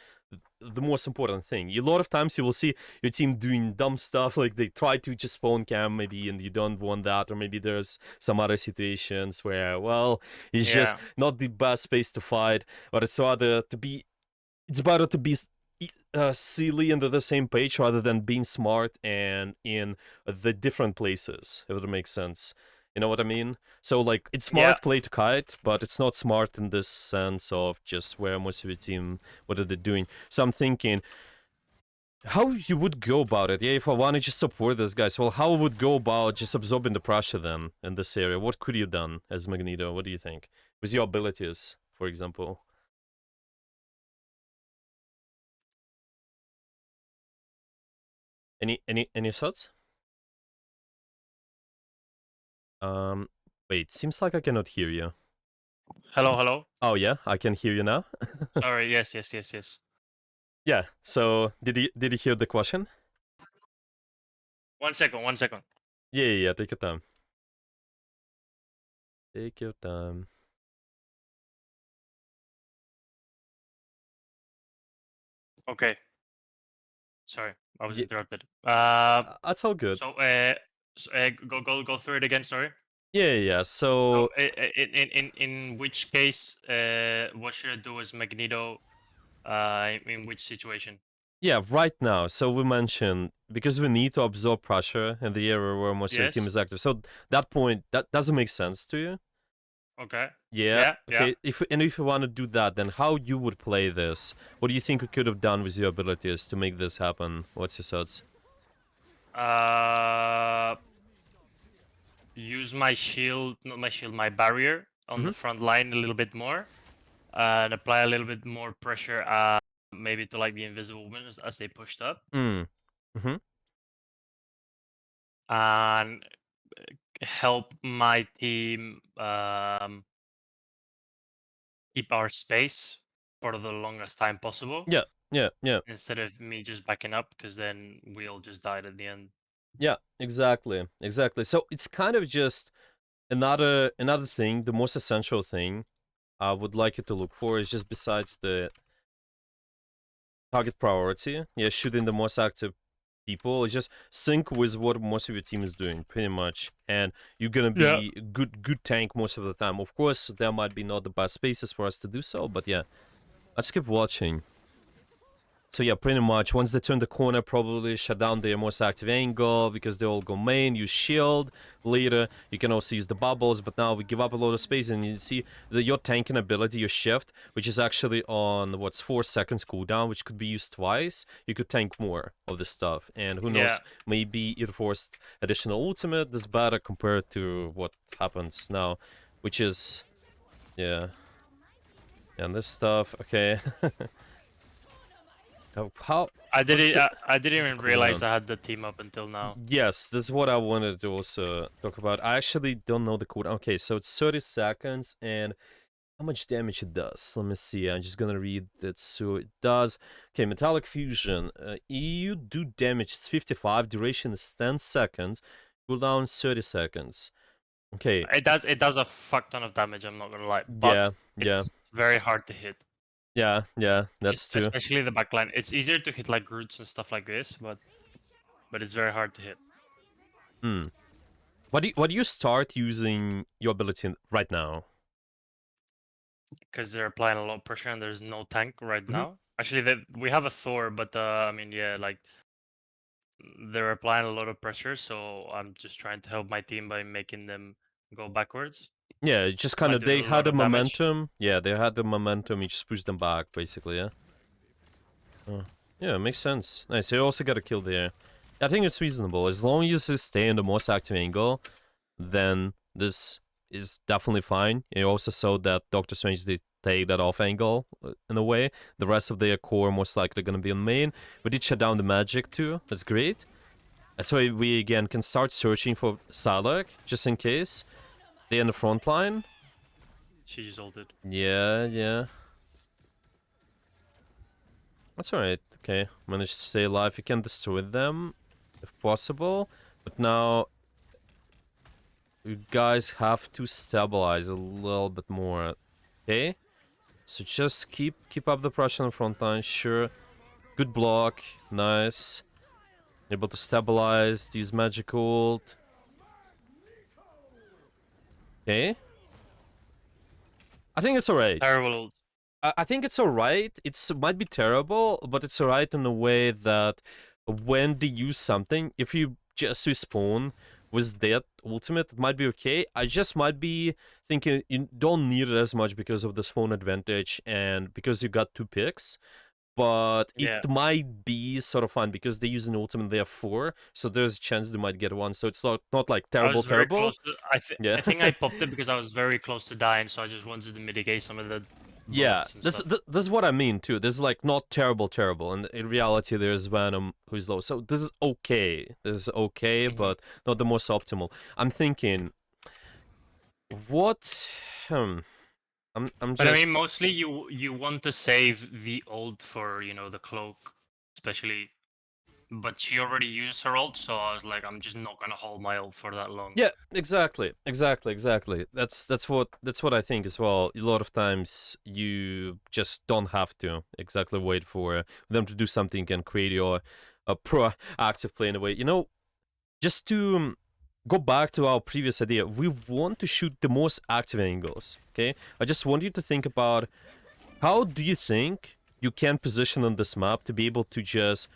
the most important thing. A lot of times you will see your team doing dumb stuff, like they try to just spawn camp maybe, and you don't want that, or maybe there's some other situations where, well, it's just yeah, not the best space to fight, but it's better to be silly and at the same page rather than being smart and in the different places, if it makes sense. You know what I mean? So, like, it's yeah. smart play to kite, but it's not smart in this sense of just where most of your team, what are they doing. So I'm thinking, how you would go about it? Yeah, if I want to just support these guys, well, how would go about just absorbing the pressure then in this area? What could you done as Magneto? What do you think? With your abilities, for example. Any thoughts? Um, wait, seems like I cannot hear you. Hello, hello. Oh yeah, I can hear you now. Sorry. Yes, yes, yes, yes. Yeah. So did you hear the question? 1 second, 1 second. Yeah. Take your time. Take your time. Okay. Sorry, I was Yeah, interrupted. that's all good. Go through it again. Sorry. Yeah. So, So in which case, what should I do as Magneto? In which situation? yeah, right now. So we mentioned because we need to absorb pressure in the area where most of your team Yes. is active. So that point that doesn't make sense to you. Okay. Yeah. Yeah. Yeah. Okay. If you want to do that, then how you would play this? What do you think you could have done with your abilities to make this happen? What's your thoughts? Uh, use my shield, not my shield, my barrier on the Mm-hmm. front line a little bit more, and apply a little bit more pressure. Maybe to like the invisible women as they pushed up, Mm. Mm-hmm. and help my team keep our space for the longest time possible Yeah. Yeah. instead of me just backing up because then we all just died at the end. Yeah, exactly. So it's kind of just another thing. The most essential thing I would like you to look for is just besides the target priority. Yeah, shooting the most active people. It's just sync with what most of your team is doing, pretty much, and you're gonna Yeah. be good tank most of the time. Of course, there might be not the best spaces for us to do so, but yeah, let's keep watching. So yeah, pretty much. Once they turn the corner, probably shut down their most active angle because they all go main. Use shield later. You can also use the bubbles, but now we give up a lot of space, and you see that your tanking ability, your shift, which is actually on what's 4 seconds cooldown, which could be used twice. You could tank more of this stuff, and who Yeah. knows, maybe it forced additional ultimate. This better compared to what happens now, which is yeah, and this stuff. Okay. How I what's didn't. the I didn't what's the even realize cooldown? I had the team up until now. Yes, this is what I wanted to also talk about. I actually don't know the cooldown. Okay, so it's 30 seconds, and how much damage it does? Let me see. I'm just gonna read it. So it does. Okay, Metallic Fusion. You do damage. It's 55. Duration is 10 seconds. Cooldown 30 seconds. Okay. It does. It does a fuck ton of damage. I'm not gonna lie, but Yeah. it's very hard to hit, Yeah. That's true. especially the backline. It's easier to hit like roots and stuff like this, but it's very hard to hit Hmm. What do you start using your ability right now? because they're applying a lot of pressure and there's no tank right Mm-hmm. now. Actually, we have a Thor, but I mean, yeah, like they're applying a lot of pressure, so I'm just trying to help my team by making them go backwards. Yeah, it just kind I of did they a had lot the of damage. momentum. Yeah, they had the momentum. You just pushed them back, basically. Yeah. Yeah, makes sense. Nice. You also got a kill there. I think it's reasonable as long as you stay in the most active angle. Then this is definitely fine. You also saw that Doctor Strange did take that off angle in a way. The rest of their core most likely gonna be on main. We did shut down the magic too. That's great. That's why we again can start searching for Salak just in case they're in the front line. She just ulted. Yeah, yeah. That's alright. Okay, managed to stay alive. You can destroy them if possible, but now you guys have to stabilize a little bit more. Okay. So just keep up the pressure on the front line. Sure, good block, nice. Able to stabilize. Use magic ult. Okay, I think it's alright. Terrible ult. I think it's alright. It's might be terrible, but it's alright in a way that when they use something, if you just respawn with that ultimate, it might be okay. I just might be thinking you don't need it as much because of the spawn advantage and because you got 2 picks. But it Yeah. might be sort of fun because they use an ultimate, they have 4, so there's a chance they might get one. So it's not like I terrible, was very terrible. close to. Yeah. I think I popped it because I was very close to dying, so I just wanted to mitigate some of the Yeah, bullets and this, stuff. this is what I mean too. This is like not terrible, terrible, and in reality, there's Venom who's low. So this is okay. This is okay, Mhm. but not the most optimal. I'm thinking, what? I'm But I mean, just mostly you want to save the ult for the cloak, especially. But she already used her ult, so I was like, I'm just not gonna hold my ult for that long. yeah, exactly. That's what I think as well. A lot of times you just don't have to exactly wait for them to do something and create your proactive play in a way. Just to go back to our previous idea, we want to shoot the most active angles. Okay, I just want you to think about how do you think you can position on this map to be able to just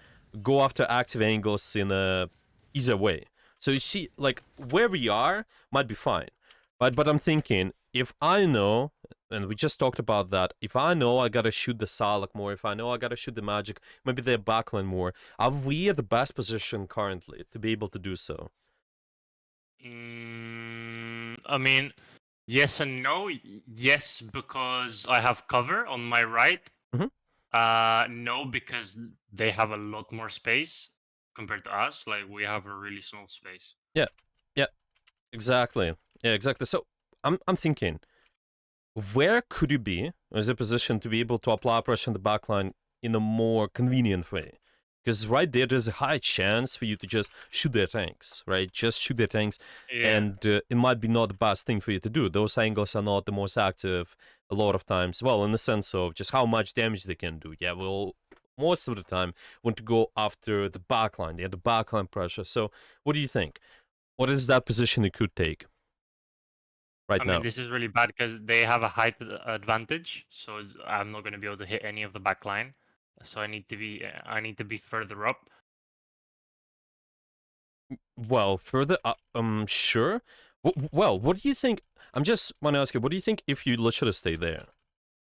go after active angles in a easier way. So you see, like where we are might be fine, but I'm thinking if I know, and we just talked about that. If I know I gotta shoot the Salak more, if I know I gotta shoot the Magic, maybe the backline more. Are we at the best position currently to be able to do so? I mean, yes and no. Yes, because I have cover on my right. Mhm. No, because they have a lot more space compared to us. Like we have a really small space. Yeah, yeah, exactly. Yeah, exactly. So I'm thinking, where could you be as a position to be able to apply pressure on the backline in a more convenient way? Because right there's a high chance for you to just shoot their tanks, right? Just shoot their tanks, Yeah. and it might be not the best thing for you to do. Those angles are not the most active a lot of times. Well, in the sense of just how much damage they can do. Yeah, well, most of the time want to go after the backline. They have the backline pressure. So, what do you think? What is that position you could take right I mean, now? this is really bad because they have a height advantage, so I'm not going to be able to hit any of the back line. So I need to be further up. Well, further up, sure. Well, what do you think? I'm just want to ask you, what do you think if you literally stay there?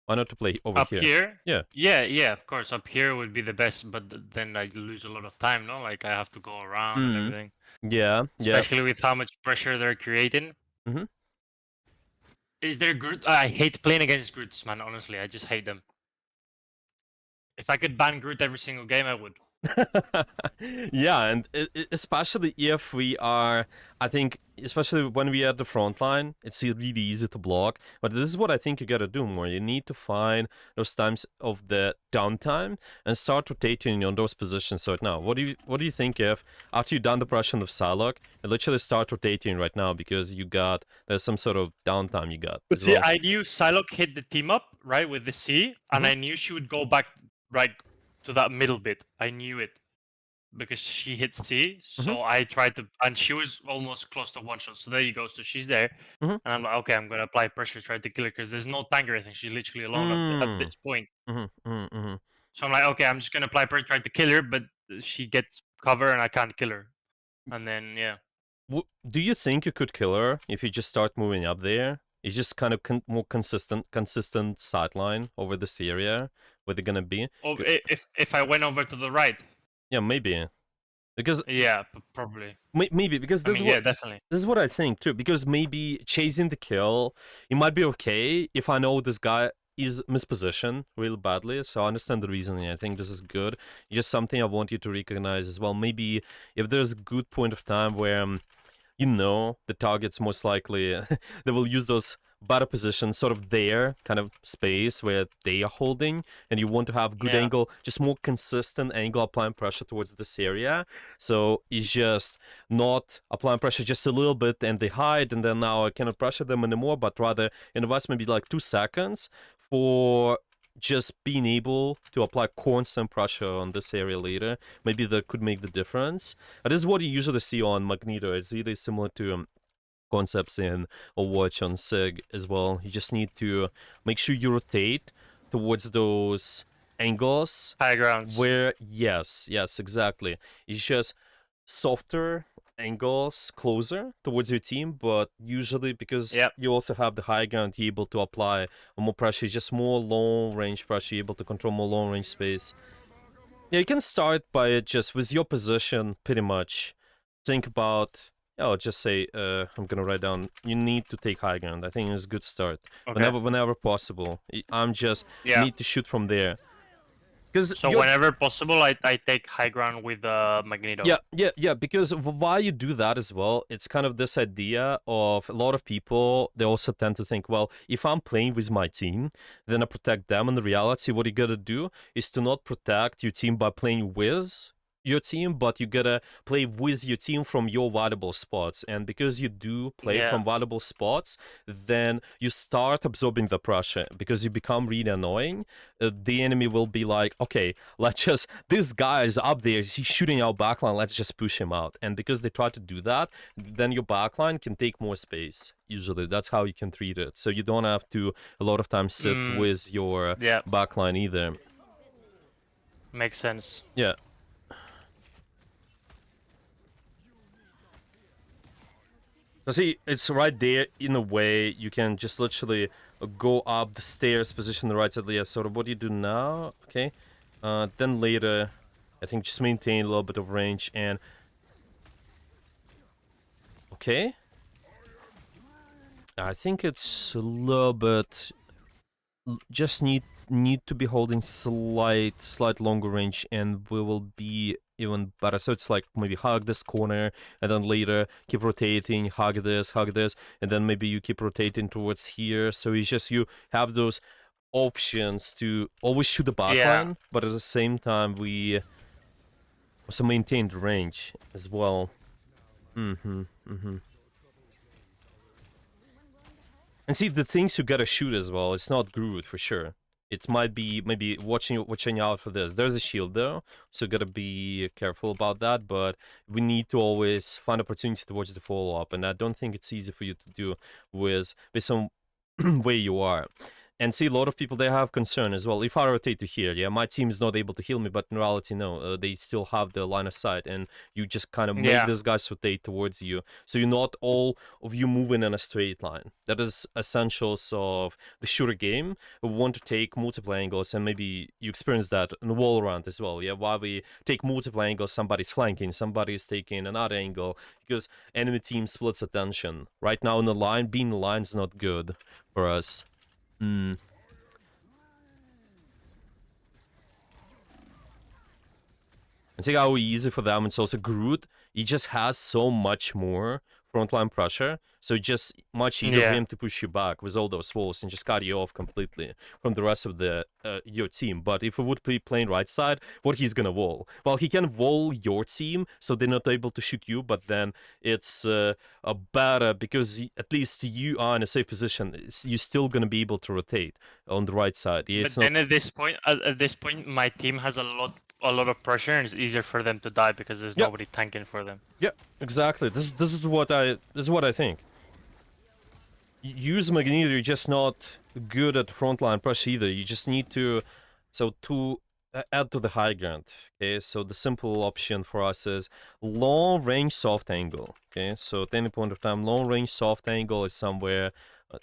Why not to play over Up here? here, Yeah. yeah, of course, up here would be the best, but then I lose a lot of time, no? Like I have to go around and Mm. everything, Yeah. Yeah. especially with how much pressure they're creating. Hmm. Is there Groot? I hate playing against Groots, man. Honestly, I just hate them. If I could ban Groot every single game, I would. Yeah, and especially if we are, I think, especially when we are at the front line, it's really easy to block. But this is what I think you gotta do more. You need to find those times of the downtime and start rotating on those positions right now. What do you think if after you've done the Prussian of Salok, you literally start rotating right now because there's some sort of downtime you got But as see, well. I knew Psylocke hit the team up right with the C, and Mhm. I knew she would go back right to that middle bit. I knew it because she hit C. Mhm. So I tried to, and she was almost close to one shot. So there you go. So she's there, Mhm. and I'm like, okay, I'm gonna apply pressure, try to kill her because there's no tank or anything. She's literally alone at Mm. this point. Mhm. Mhm. Mhm. So I'm like, okay, I'm just gonna apply pressure, try to kill her, but she gets cover and I can't kill her. And then yeah, Do you think you could kill her if you just start moving up there? It's just kind of more consistent sideline over this area where they're gonna be. Oh, if I went over to the right, Yeah, maybe because yeah, probably. maybe because I mean, yeah, definitely. this is what I think too. Because maybe chasing the kill, it might be okay if I know this guy is mispositioned really badly. So I understand the reasoning. I think this is good. Just something I want you to recognize as well. Maybe if there's a good point of time where you know the target's most likely they will use those better positions sort of there kind of space where they are holding, and you want to have good Yeah. angle, just more consistent angle applying pressure towards this area. So it's just not applying pressure just a little bit and they hide, and then now I cannot pressure them anymore, but rather invest maybe like 2 seconds for just being able to apply constant pressure on this area later. Maybe that could make the difference. This is what you usually see on Magneto. It's really similar to concepts in Overwatch on Sig as well. You just need to make sure you rotate towards those angles High grounds. where, yes, exactly. It's just softer angles closer towards your team, but usually because you also have the high ground, you're able to apply more pressure. It's just more long range pressure, you're able to control more long range space. Yeah, you can start by just with your position, pretty much. Think about, I'll just say, I'm gonna write down, you need to take high ground. I think it's a good start. Okay. Whenever possible. I'm just need to shoot from there. So whenever possible, I take high ground with Magneto. Yeah. Because why you do that as well, it's kind of this idea of a lot of people, they also tend to think, well, if I'm playing with my team, then I protect them. In the reality, what you gotta do is to not protect your team by playing with your team, but you gotta play with your team from your valuable spots. And because you do play from valuable spots, then you start absorbing the pressure because you become really annoying. The enemy will be like, okay, let's just, this guy is up there, he's shooting our backline, let's just push him out. And because they try to do that, then your backline can take more space. Usually that's how you can treat it. So you don't have to a lot of times sit with your backline either. Makes sense. Yeah. So see, it's right there in a way. You can just literally go up the stairs, position the right side. Yeah, so what do you do now? Okay. Then later, I think just maintain a little bit of range and... Okay. I think it's a little bit... Just need to be holding slight longer range and we will be even better. So it's like maybe hug this corner and then later keep rotating, hug this, and then maybe you keep rotating towards here. So it's just you have those options to always shoot the backline, but at the same time we also maintain the range as well. And see, the things you gotta shoot as well, it's not Groot for sure. It might be maybe watching out for this. There's a shield though, so gotta be careful about that. But we need to always find opportunity to watch the follow-up, and I don't think it's easy for you to do with some way you are. And see, a lot of people, they have concern as well. If I rotate to here, my team is not able to heal me, but in reality, no, they still have the line of sight, and you just kind of make these guys rotate towards you. So you're not all of you moving in a straight line. That is essentials of the shooter game. We want to take multiple angles, and maybe you experience that in the wall round as well. Yeah, while we take multiple angles, somebody's flanking, somebody's taking another angle, because enemy team splits attention. Right now in the line, being in the line is not good for us. And see how easy for them it's also. Groot, he just has so much more frontline pressure, so just much easier for him to push you back with all those walls and just cut you off completely from the rest of the your team. But if we would be playing right side, what he's gonna wall? Well, he can wall your team, so they're not able to shoot you, but then it's better because at least you are in a safe position. You're still gonna be able to rotate on the right side. But then at this point, my team has a lot of pressure, and it's easier for them to die because there's nobody tanking for them. Yeah, exactly. This is what I think. Use Magneto, you're just not good at frontline pressure either. You just need to add to the high ground. Okay, so the simple option for us is long range soft angle. Okay, so at any point of time, long range soft angle is somewhere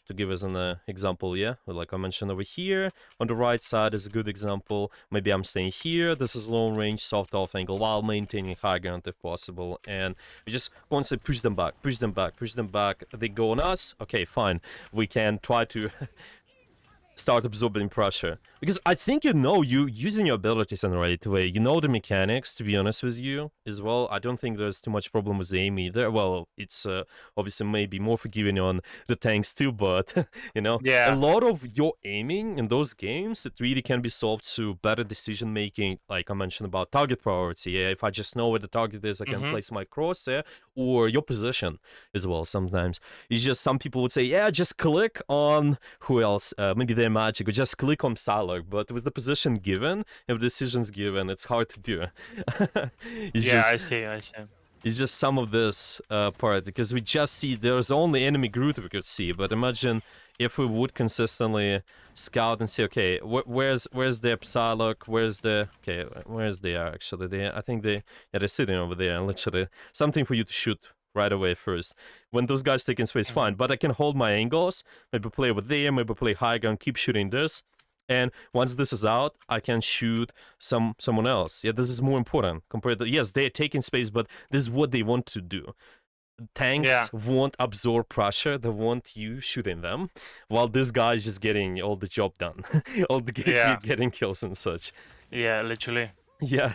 To give us an example, yeah, like I mentioned over here, on the right side is a good example. Maybe I'm staying here. This is long range, soft off angle while maintaining high ground if possible. And we just constantly push them back, push them back, push them back. They go on us. Okay, fine. We can try to start absorbing pressure, because I think you using your abilities in the right way, you know the mechanics, to be honest with you as well. I don't think there's too much problem with aim either. Well, it's obviously maybe more forgiving on the tanks too, but a Yeah. lot of your aiming in those games, it really can be solved through better decision making, like I mentioned about target priority. Yeah, if I just know where the target is, I can place my crosshair, or your position as well. Sometimes it's just, some people would say, yeah, just click on who else, maybe they're magic, or just click on Psylocke, but with the position given, if decisions given, it's hard to do. it's Yeah, just I see. it's just some of this part, because we just see there's only enemy Groot we could see, but imagine if we would consistently scout and see, okay, where's their Psylocke, where's they are actually, I think they're sitting over there, and literally something for you to shoot right away first. When those guys take in space, fine, but I can hold my angles, maybe play over there, maybe play high ground, keep shooting this, and once this is out, I can shoot someone else. Yeah, this is more important compared to, yes, they're taking space, but this is what they want to do. Yeah. Tanks won't absorb pressure, they want you shooting them, while this guy is just getting all the job done, all the Yeah. getting kills and such. Yeah, literally. Yeah.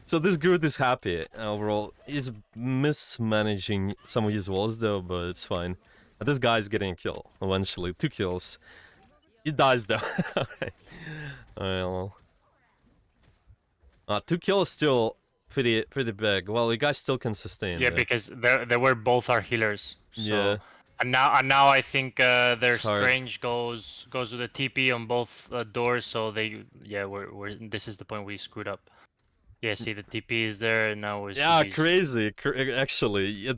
So this Groot is happy overall. He's mismanaging some of his walls though, but it's fine. And this guy's getting a kill eventually. 2 kills. He dies though. Alright. Well. 2 kills still pretty big. Well, you guys still can sustain. Yeah, Yeah. because they were both our healers. So Yeah. and now I think their It's hard. strange goes with the TP on both doors. So we're this is the point we screwed up. Yeah, see the TP is there, and now it's Yeah, GG's. crazy. Actually, yeah,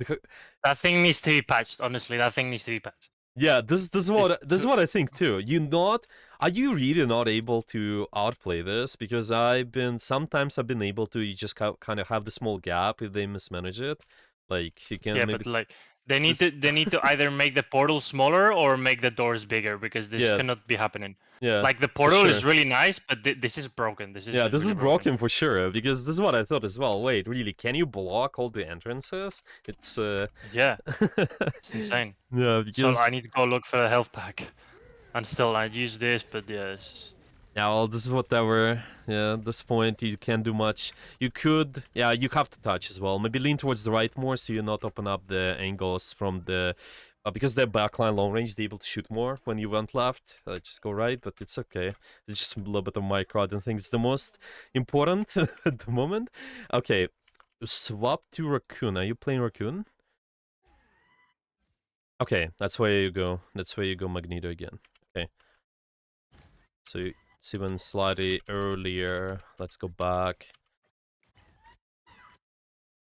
That thing needs to be patched. Honestly, that thing needs to be patched. yeah, this is It's what I think too. Are you really not able to outplay this? Because sometimes I've been able to. You just kind of have the small gap if they mismanage it. Like you can Yeah, maybe but like they need this. to either make the portal smaller or make the doors bigger, because this Yeah, cannot be happening. yeah, Like the for portal is sure. really nice, but this is broken. This is Yeah, just this is really broken. broken for sure. Because this is what I thought as well. Wait, really? Can you block all the entrances? It's Yeah, it's insane. yeah, So because I need to go look for a health pack, and still I'd use this, but yeah, yeah, well, this is whatever. Yeah, at this point, you can't do much. You could, yeah, you have to touch as well. Maybe lean towards the right more so you not open up the angles from the... because they're backline long range, they're able to shoot more when you went left. Just go right, but it's okay. It's just a little bit of micro. I don't think it's the most important at the moment. Okay, swap to Raccoon. Are you playing Raccoon? Okay, that's where you go. That's where you go Magneto again. Okay. So it's even slightly earlier. Let's go back.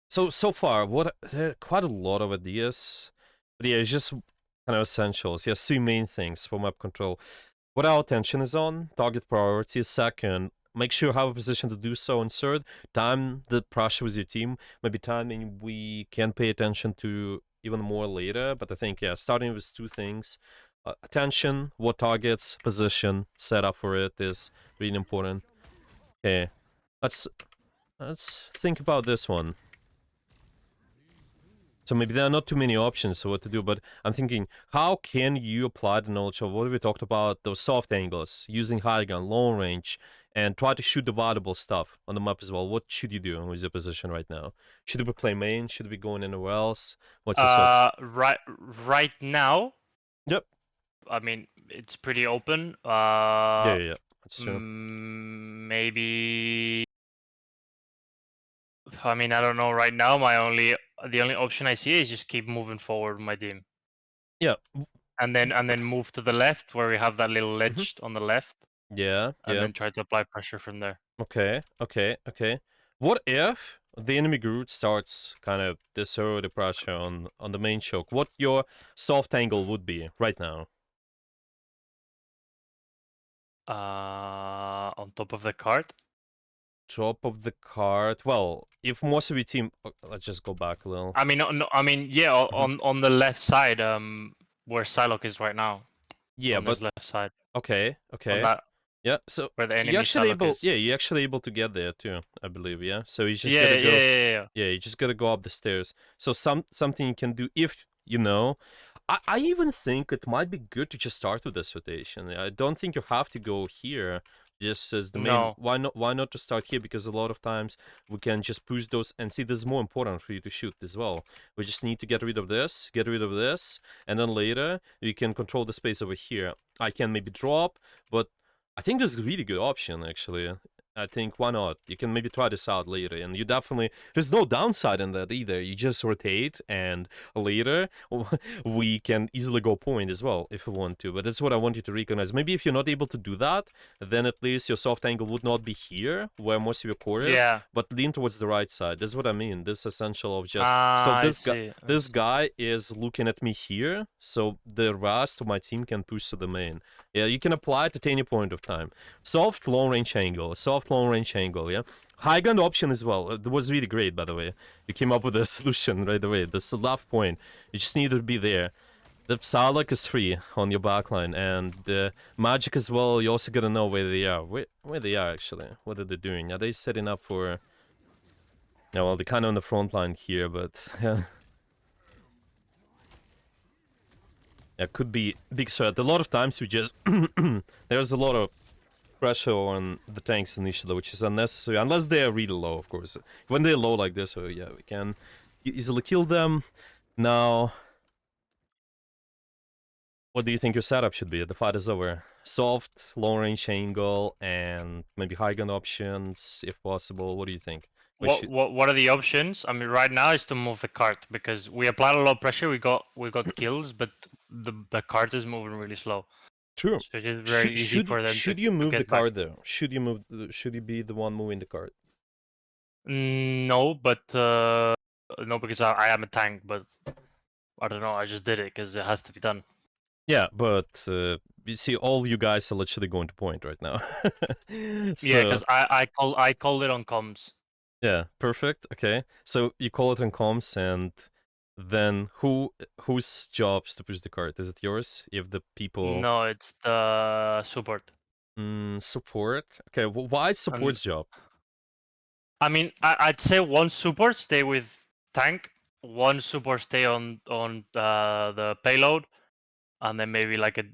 So far, there are quite a lot of ideas, but yeah, it's just kind of essentials. Yeah, 3 main things for map control. What our attention is on, target priority. Second, make sure you have a position to do so. And third, time the pressure with your team. Maybe timing we can pay attention to even more later, but I think, yeah, starting with 2 things. Attention, what targets, position, setup for it is really important. Okay, let's think about this one. So maybe there are not too many options of what to do, but I'm thinking, how can you apply the knowledge of what we talked about, those soft angles, using high ground, long range, and try to shoot the valuable stuff on the map as well? What should you do with your position right now? Should we play main? Should we go in anywhere else? What's your thoughts? right now, Yep. I mean, it's pretty open. Yeah. That's true. Maybe. I mean, I don't know. Right now, the only option I see is just keep moving forward with my team, Yeah. and then move to the left where we have that little ledge on the left, Yeah. and then try to apply pressure from there. Okay. What if the enemy Groot starts kind of disarray the pressure on the main choke? What your soft angle would be right now? On top of the cart. Top of the card. Well, if most of your team, let's just go back a little. I mean, no, I mean, yeah, on the left side. where Psylocke is right now Yeah, on but this left side, okay, on okay. that Yeah, so where the you're enemy actually Psylocke able, is. yeah, you're actually able to get there too, I believe, yeah. So you just Yeah, gotta yeah, go, yeah, yeah. yeah, you just gotta go up the stairs. So something you can do if you know. I even think it might be good to just start with this rotation. I don't think you have to go here just as the main. No. Why not to start here? Because a lot of times we can just push those and see this is more important for you to shoot as well. We just need to get rid of this, and then later you can control the space over here. I can maybe drop, but I think this is a really good option actually. I think why not? You can maybe try this out later, and you definitely there's no downside in that either. You just rotate, and later we can easily go point as well if we want to. But that's what I want you to recognize. Maybe if you're not able to do that, then at least your soft angle would not be here where most of your core is, Yeah. but lean towards the right side. That's what I mean. This essential of just so Ah, I this guy see. this guy is looking at me here, so the rest of my team can push to the main. Yeah, you can apply it at any point of time. Soft long range angle, yeah. High ground option as well. It was really great, by the way. You came up with a solution right away. That's the last point. You just need to be there. The Psylocke is free on your backline, and the magic as well. You also gotta know where they are. Where they are actually. What are they doing? Are they setting up for? No, well, they're kind of on the front line here, but yeah, could be big threat. A lot of times we just there's a lot of pressure on the tanks initially, which is unnecessary, unless they are really low, of course. When they're low like this, oh yeah, we can easily kill them. Now, what do you think your setup should be? The fight is over. Soft, long range angle, and maybe high gun options, if possible. What do you think? We should... What are the options? I mean, right now is to move the cart because we applied a lot of pressure. We got kills, but the cart is moving really slow. True. So it is very easy for them Should you to move the get back. card though? Should you be the one moving the card? No, but no, because I am a tank. But I don't know. I just did it because it has to be done. Yeah, but you see, all you guys are literally going to point right now. Yeah, So because I called it on comms. yeah, perfect. Okay, so you call it in comms, and then whose jobs to push the card? Is it yours? If the people No, it's the support. support. Okay, why And support's job? I mean, I'd say one support stay with tank, one support stay on the payload, and then maybe like a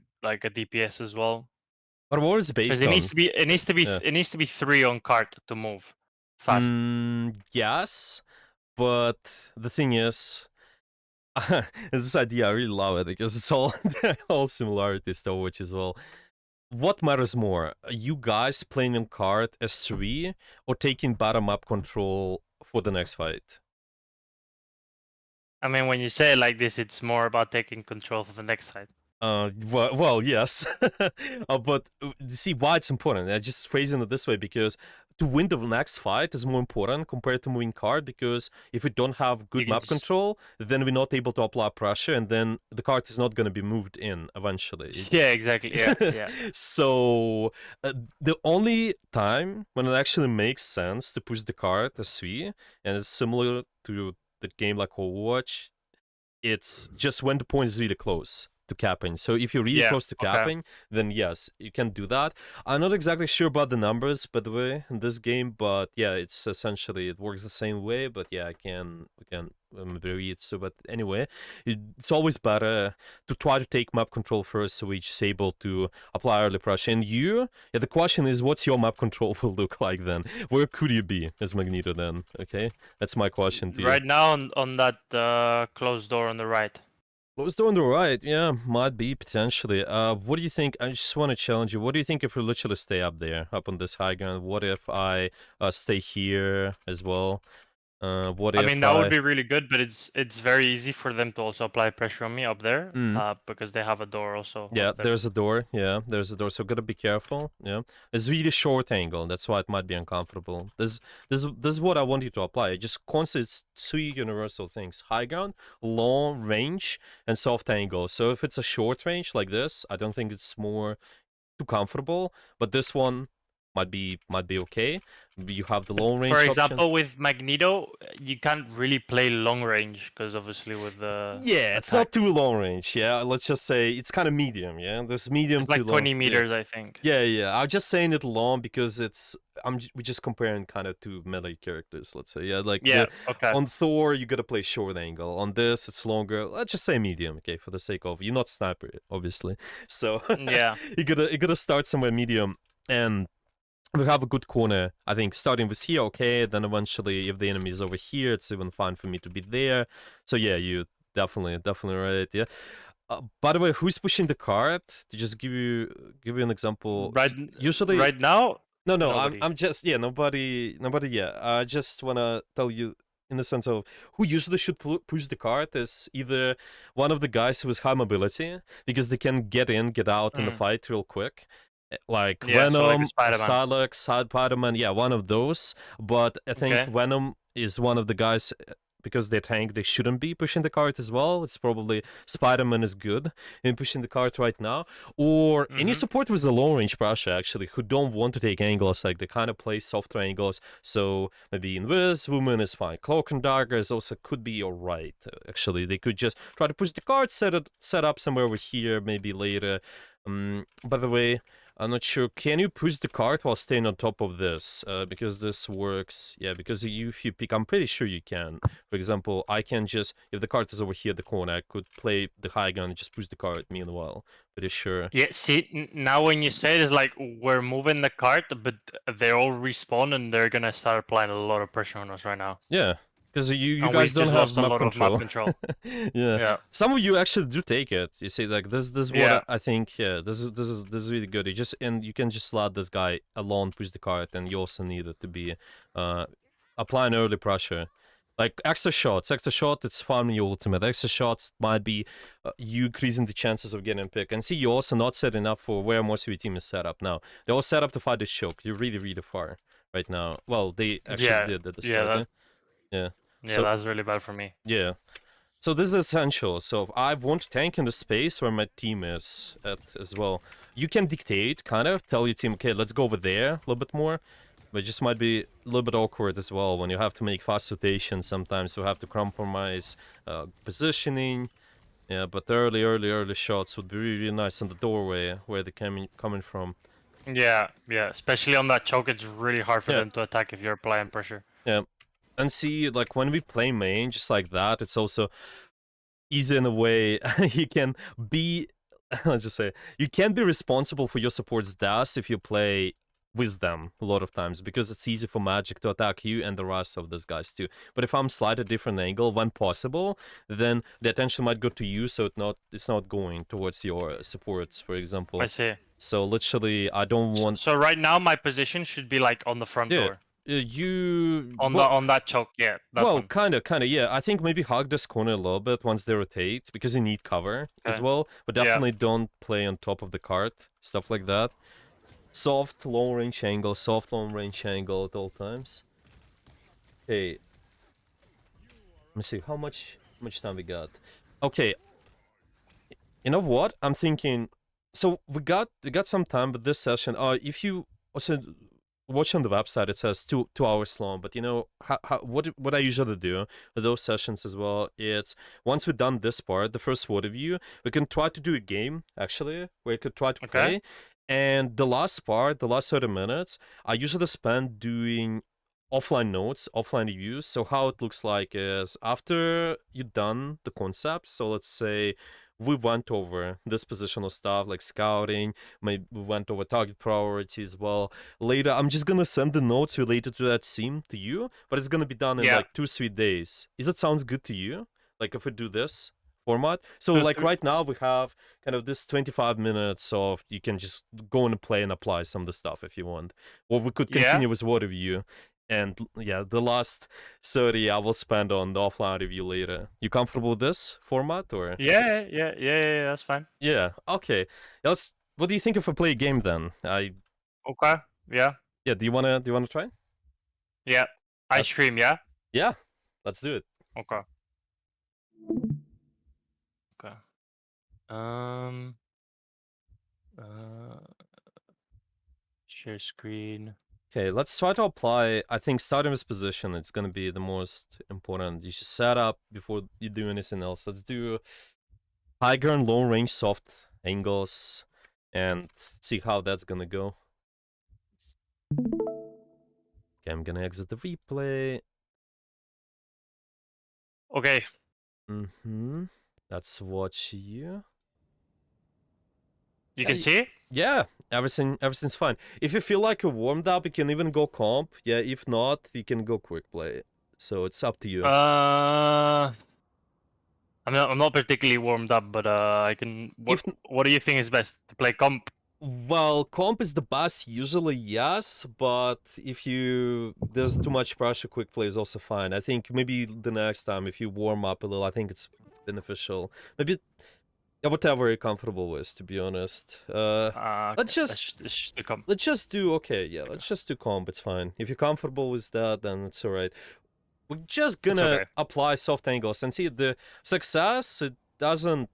DPS as well. But what is it Because based on? Yeah. it needs to be 3 on cart to move fast. Yes, but the thing is, this idea I really love it because it's all all similarities to which as well. What matters more, you guys playing on card as 3 or taking bottom up control for the next fight? I mean, when you say it like this, it's more about taking control for the next side. Well, yes, but see why it's important. I just phrasing it this way because to win the next fight is more important compared to moving card. Because if we don't have You good can map just control, then we're not able to apply pressure, and then the card is not going to be moved in eventually. yeah, exactly. Yeah, yeah. So the only time when it actually makes sense to push the card as 3, and it's similar to the game like Overwatch, it's just when the point is really close to capping. So if you're really Yeah. close to Okay. capping, then yes, you can do that. I'm not exactly sure about the numbers, by the way, in this game, but yeah, it's essentially it works the same way. But yeah, we can maybe read. So, but anyway, it's always better to try to take map control first, so we're just able to apply early pressure. And you, yeah, the question is, what's your map control will look like then? Where could you be as Magneto then? Okay, that's my question to you. Right now on that closed door on the right. Close door on the right, yeah, might be potentially. What do you think? I just want to challenge you. What do you think if we literally stay up there, up on this high ground? What if I stay here as well? What I mean, if that would I? be really good, but it's very easy for them to also apply pressure on me up there, Mm. because they have a door also Yeah, up there. there's a door. Yeah, there's a door. So gotta be careful. Yeah, it's really short angle. That's why it might be uncomfortable. This is what I want you to apply. Just consider it's 3 universal things: high ground, long range, and soft angle. So if it's a short range like this, I don't think it's more too comfortable. But this one, might be okay. You have the long For range option. example, with Magneto, you can't really play long range because obviously with the Yeah, it's not attack, too long range. Yeah, let's just say it's kind of medium. Yeah, there's medium it's to like long. 20 Yeah. meters, I think. Yeah, yeah. I'm just saying it long because we're just comparing kind of two melee characters. Let's say, yeah, like Yeah. Okay. on Thor you gotta play short angle. On this it's longer. Let's just say medium, okay, for the sake of you're not sniper, obviously. So Yeah. you gotta start somewhere medium, and we have a good corner. I think starting with here, okay. Then eventually, if the enemy is over here, it's even fine for me to be there. So yeah, you definitely right. Yeah. By the way, who's pushing the cart? To just give you an example. Right. Usually, Right now, no. I'm nobody. I'm just yeah. Nobody. Yeah. I just wanna tell you in the sense of who usually should push the cart is either one of the guys who has high mobility because they can get in, get out in the Mm. fight real quick. Like Yeah. So like a Venom, Spider-Man. Psylocke, Spider-Man, yeah, one of those. But I think Okay. Venom is one of the guys because they're tank, they shouldn't be pushing the cart as well. It's probably Spider-Man is good in pushing the cart right now. Or any Mm-hmm. support with the long range pressure actually who don't want to take angles, like they kind of play softer angles. So maybe Invis, Woman is fine. Cloak and Dagger is also could be alright. Actually, they could just try to push the cart, set up somewhere over here, maybe later. By the way, I'm not sure. Can you push the cart while staying on top of this? Because this works. Yeah, because if you pick, I'm pretty sure you can. For example, I can just, if the cart is over here at the corner, I could play the high gun and just push the cart meanwhile. Pretty sure. Yeah. See, now when you say it, it's like we're moving the cart, but they all respawn and they're gonna start applying a lot of pressure on us right now. Yeah, because you And we guys don't just have lost a map lot of map control. control. Yeah, Yeah. some of you actually do take it. You see, like this is what Yeah. I think. Yeah, this is really good. You can just let this guy alone push the cart, and you also need it to be uh applying early pressure. Like extra shots, it's farming your ultimate. Extra shots might be you increasing the chances of getting picked. And see, you're also not setting up for where most of your team is set up now. They're all set up to fight the choke. You're really, really far right now. Well, they actually Yeah. did at the Yeah. start, yeah? Yeah. Yeah. So That's really bad for me. yeah. So this is essential. So I want to tank in the space where my team is at as well. You can dictate, kind of tell your team, okay, let's go over there a little bit more. But it just might be a little bit awkward as well when you have to make fast rotations. Sometimes you have to compromise positioning. Yeah, but early shots would be really, really nice in the doorway where they're coming from. Yeah. Yeah. Especially on that choke, it's really hard for Yeah, them to attack if you're applying pressure. yeah. And see, like when we play main just like that, it's also easy in a way. You can be, let's just say, you can be responsible for your support's deaths if you play with them a lot of times because it's easy for magic to attack you and the rest of these guys too. But if I'm slightly different angle when possible, then the attention might go to you, so it's not going towards your supports, for I example. see. So literally, I don't want. So right now my position should be like on the front Yeah, door. you On the well, on that choke, yeah, that well, one. kind of, yeah. I think maybe hug this corner a little bit once they rotate because you need cover as Okay. well. But Yeah. definitely don't play on top of the cart, stuff like that. Soft long range angle, soft long range angle at all times. Okay, let me see how much time we got. Okay, you know what? I'm thinking. So we got some time with this session. If you also watch on the website, it says two hours long. But you know what I usually do with those sessions as well. It's once we've done this part, the first word of you, we can try to do a game actually where you could try to Okay. play. And the last part, the last 30 minutes, I usually spend doing offline notes, offline reviews. So how it looks like is after you've done the concepts. So let's say we went over this positional stuff like scouting, maybe we went over target priorities. Well, later I'm just gonna send the notes related to that scene to you, but it's gonna be done in Yeah. like 2-3 days. Is that sounds good to you? Like if we do this format? So Two, like three. right now we have kind of this 25 minutes of you can just go and play and apply some of the stuff if you want. Or we could Yeah. continue with what of you. And yeah, the last 30 I will spend on the offline review later. You comfortable with this format or? Yeah. That's fine. Yeah. Okay. Let's. What do you think if I play a game then? Okay. Yeah. Yeah. Do you wanna try? Yeah. I Uh, stream. Yeah. yeah. Let's do it. Okay. Okay. Um. Uh. Share screen. Okay, let's try to apply. I think starting with position, it's gonna be the most important. You should set up before you do anything else. Let's do high ground, long range, soft angles, and see how that's gonna go. Okay, I'm gonna exit the replay. Okay. Let's watch you. You can see? Yeah, everything's fine. If you feel like you're warmed up, you can even go comp. Yeah, if not, you can go quick play. So it's up to you. I'm not particularly warmed up, but I can. What do you think is best to play comp? Well, comp is the best usually, yes, but if there's too much pressure, quick play is also fine. I think maybe the next time if you warm up a little, I think it's beneficial. Maybe whatever you're comfortable with, to be honest. Okay. Let's just do comp. let's just do let's just do comp. It's fine. If you're comfortable with that, then it's alright. We're just gonna apply soft angles and see the success. It doesn't.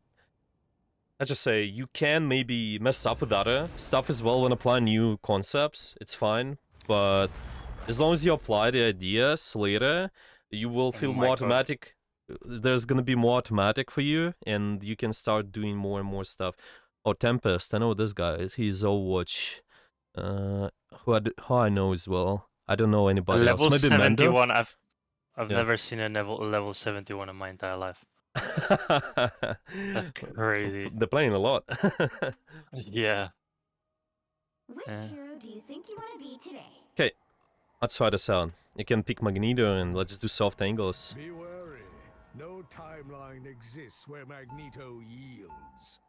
I just say you can maybe mess up with other stuff as well when applying new concepts. It's fine, but as long as you apply the ideas later, you will feel more automatic. There's gonna be more automatic for you, and you can start doing more and more stuff. Oh, Tempest, I know this guy. He's Overwatch. Who I know as well. I don't know anybody else. Maybe 71. Mendo? I've never seen a level 71 in my entire life. That's crazy. They're playing a lot. Yeah. Which hero do you think you want to be today? Okay, let's try this out. You can pick Magneto and let's do soft angles. Be wary. No timeline exists where Magneto yields.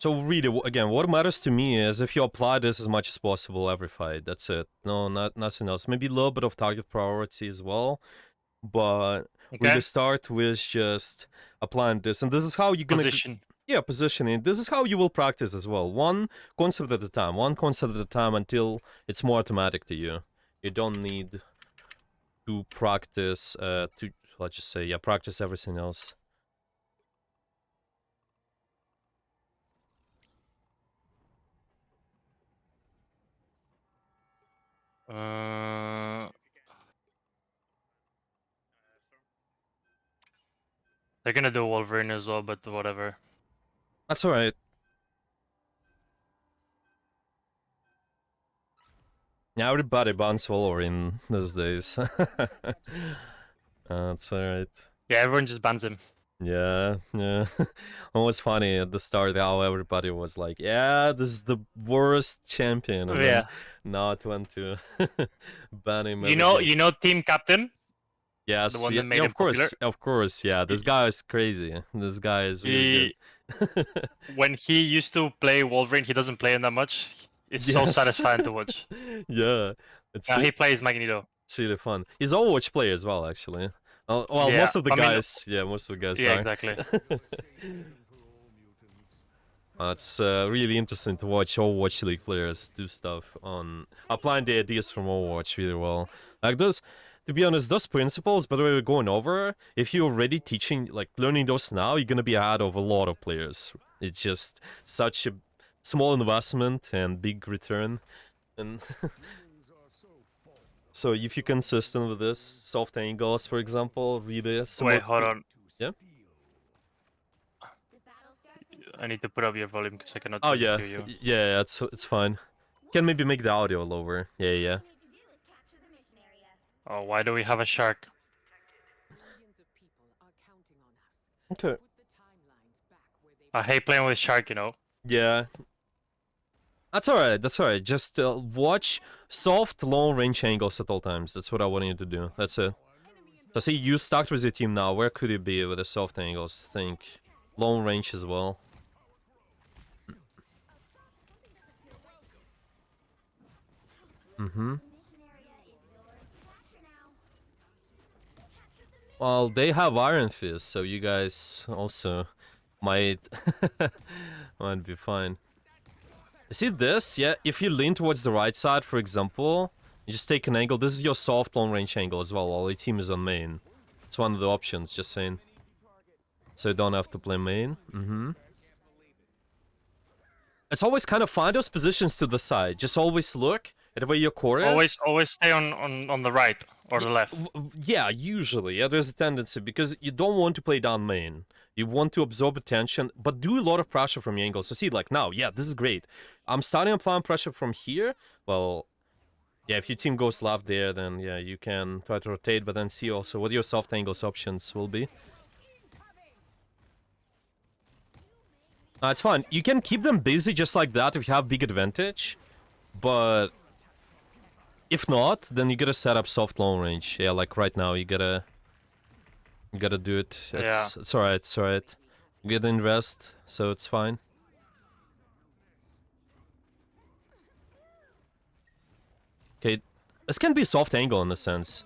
So really, again, what matters to me is if you apply this as much as possible every fight. That's it. No, nothing else. Maybe a little bit of target priority as well, but really start with just applying this. And this is how you're gonna positioning. This is how you will practice as well. One concept at a time. One concept at a time until it's more automatic to you. You don't need to practice. Let's just say, practice everything else. They're gonna do Wolverine as well, but whatever. That's alright. Yeah, everybody bans Wolverine these days. That's alright. Yeah, everyone just bans him. Yeah. It was funny at the start how everybody was like, yeah, this is the worst champion. And then now it went to ban him. You know Team Captain? Yes, the one that made him of course, yeah. This guy is crazy. This guy is really good. When he used to play Wolverine, he doesn't play him that much. It's so satisfying to watch. Yeah. He plays Magneto. It's really fun. He's an Overwatch player as well, actually. Well, most of the guys, most of the guys are. Exactly. It's really interesting to watch Overwatch League players do stuff on applying the ideas from Overwatch really well. Like those, to be honest, those principles, by the way, we're going over, if you're already teaching, like learning those now, you're gonna be ahead of a lot of players. It's just such a small investment and big return. And so if you're consistent with this, soft angles, for example, really... Wait, hold on. Yeah? I need to put up your volume because I cannot hear you. Yeah, it's fine. You can maybe make the audio lower. Yeah. Oh, why do we have a shark? Okay. I hate playing with shark, you know. Yeah. That's alright. Just watch soft, long-range angles at all times. That's what I want you to do. That's it. So see, you stuck with your team now. Where could you be with the soft angles? Think long range as well. Well, they have Iron Fist, so you guys also might be fine. See this? Yeah, if you lean towards the right side, for example, you just take an angle. This is your soft long-range angle as well, while your team is on main. It's one of the options, just saying. So you don't have to play main. It's always kind of find those positions to the side. Just always look at where your core is. Always stay on the right or the left. Yeah, usually. Yeah, there's a tendency because you don't want to play down main. You want to absorb attention, but do a lot of pressure from your angles. So see, like now, yeah, this is great. I'm starting applying pressure from here. Well, yeah, if your team goes left there, then yeah, you can try to rotate, but then see also what your soft angles options will be. It's fine. You can keep them busy just like that if you have big advantage, but if not, then you gotta set up soft long range. Yeah, like right now, you gotta do it. It's alright. It's alright. You gotta invest, so it's fine. Okay, this can be soft angle in a sense.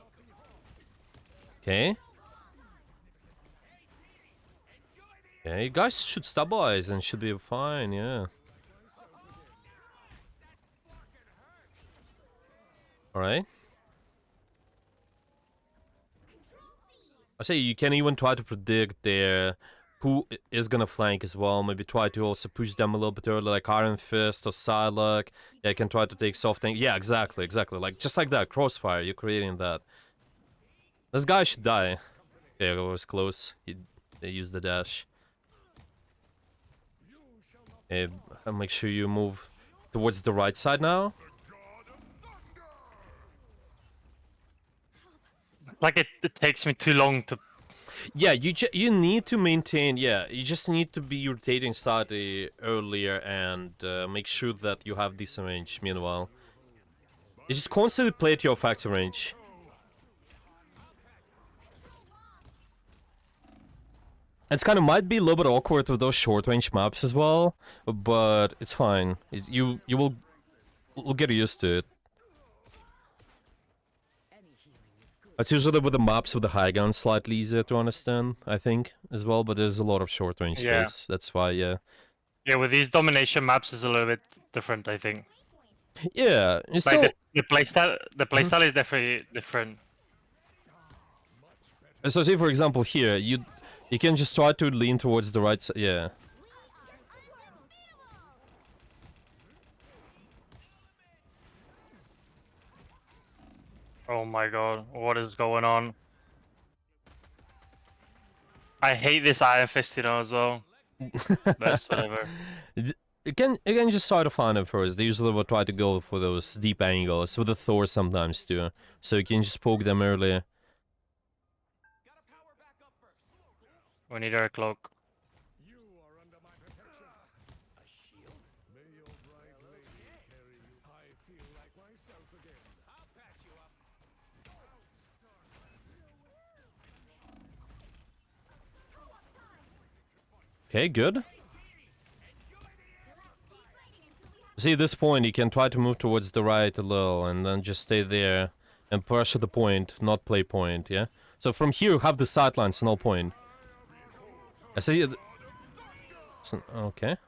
Okay. Yeah, you guys should stabilize and should be fine, yeah. Alright. I say you can even try to predict their who is gonna flank as well. Maybe try to also push them a little bit early, like Iron Fist or Psylocke. Yeah, you can try to take soft angle. Yeah, exactly. Like just like that, crossfire. You're creating that. This guy should die. Okay, it was close. They used the dash. Okay, and make sure you move towards the right side now. Like it takes me too long to. Yeah, you need to maintain. Yeah, you just need to be rotating slightly earlier and make sure that you have decent range. Meanwhile, you just constantly play at your effective range. It's kind of might be a little bit awkward with those short range maps as well, but it's fine. You will get used to it. It's usually with the maps with the high ground slightly easier to understand, I think, as well, but there's a lot of short range space. That's why, yeah. Yeah, with these domination maps is a little bit different, I think. Yeah, it's Like still... the playstyle is definitely different. So see, for example, here, you can just try to lean towards the right side, yeah. Oh my god, what is going on? I hate this Iron Fist, you know, as well. But whatever. You can just try to find it first. They usually will try to go for those deep angles, with the Thor sometimes too. So you can just poke them earlier. We need our cloak. You are under my protection. A shield? May your bright lady carry you. I feel like myself again. I'll patch you up. Okay, good. See, at this point, you can try to move towards the right a little, and then just stay there and pressure the point, not play point, yeah? So from here, you have the sidelines and all point. I see. Okay.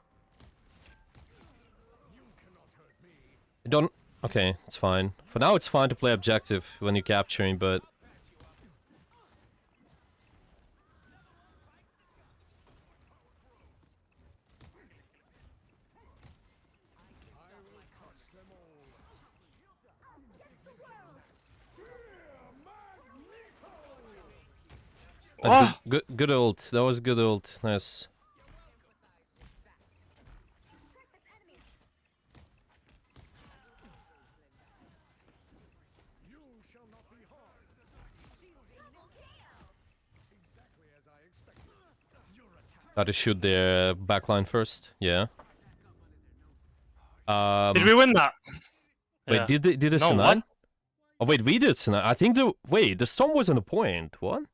You don't. Okay, it's fine. For now, it's fine to play objective when you're capturing, but. That's good ult. That was good ult. Nice. You shall not be harmed. Exactly as I expected. Your attack. Got to shoot their backline first. Yeah. Did we win that? Wait, Yeah. did they No, C9? what? Oh wait, we did C9. I think the storm wasn't the point. What?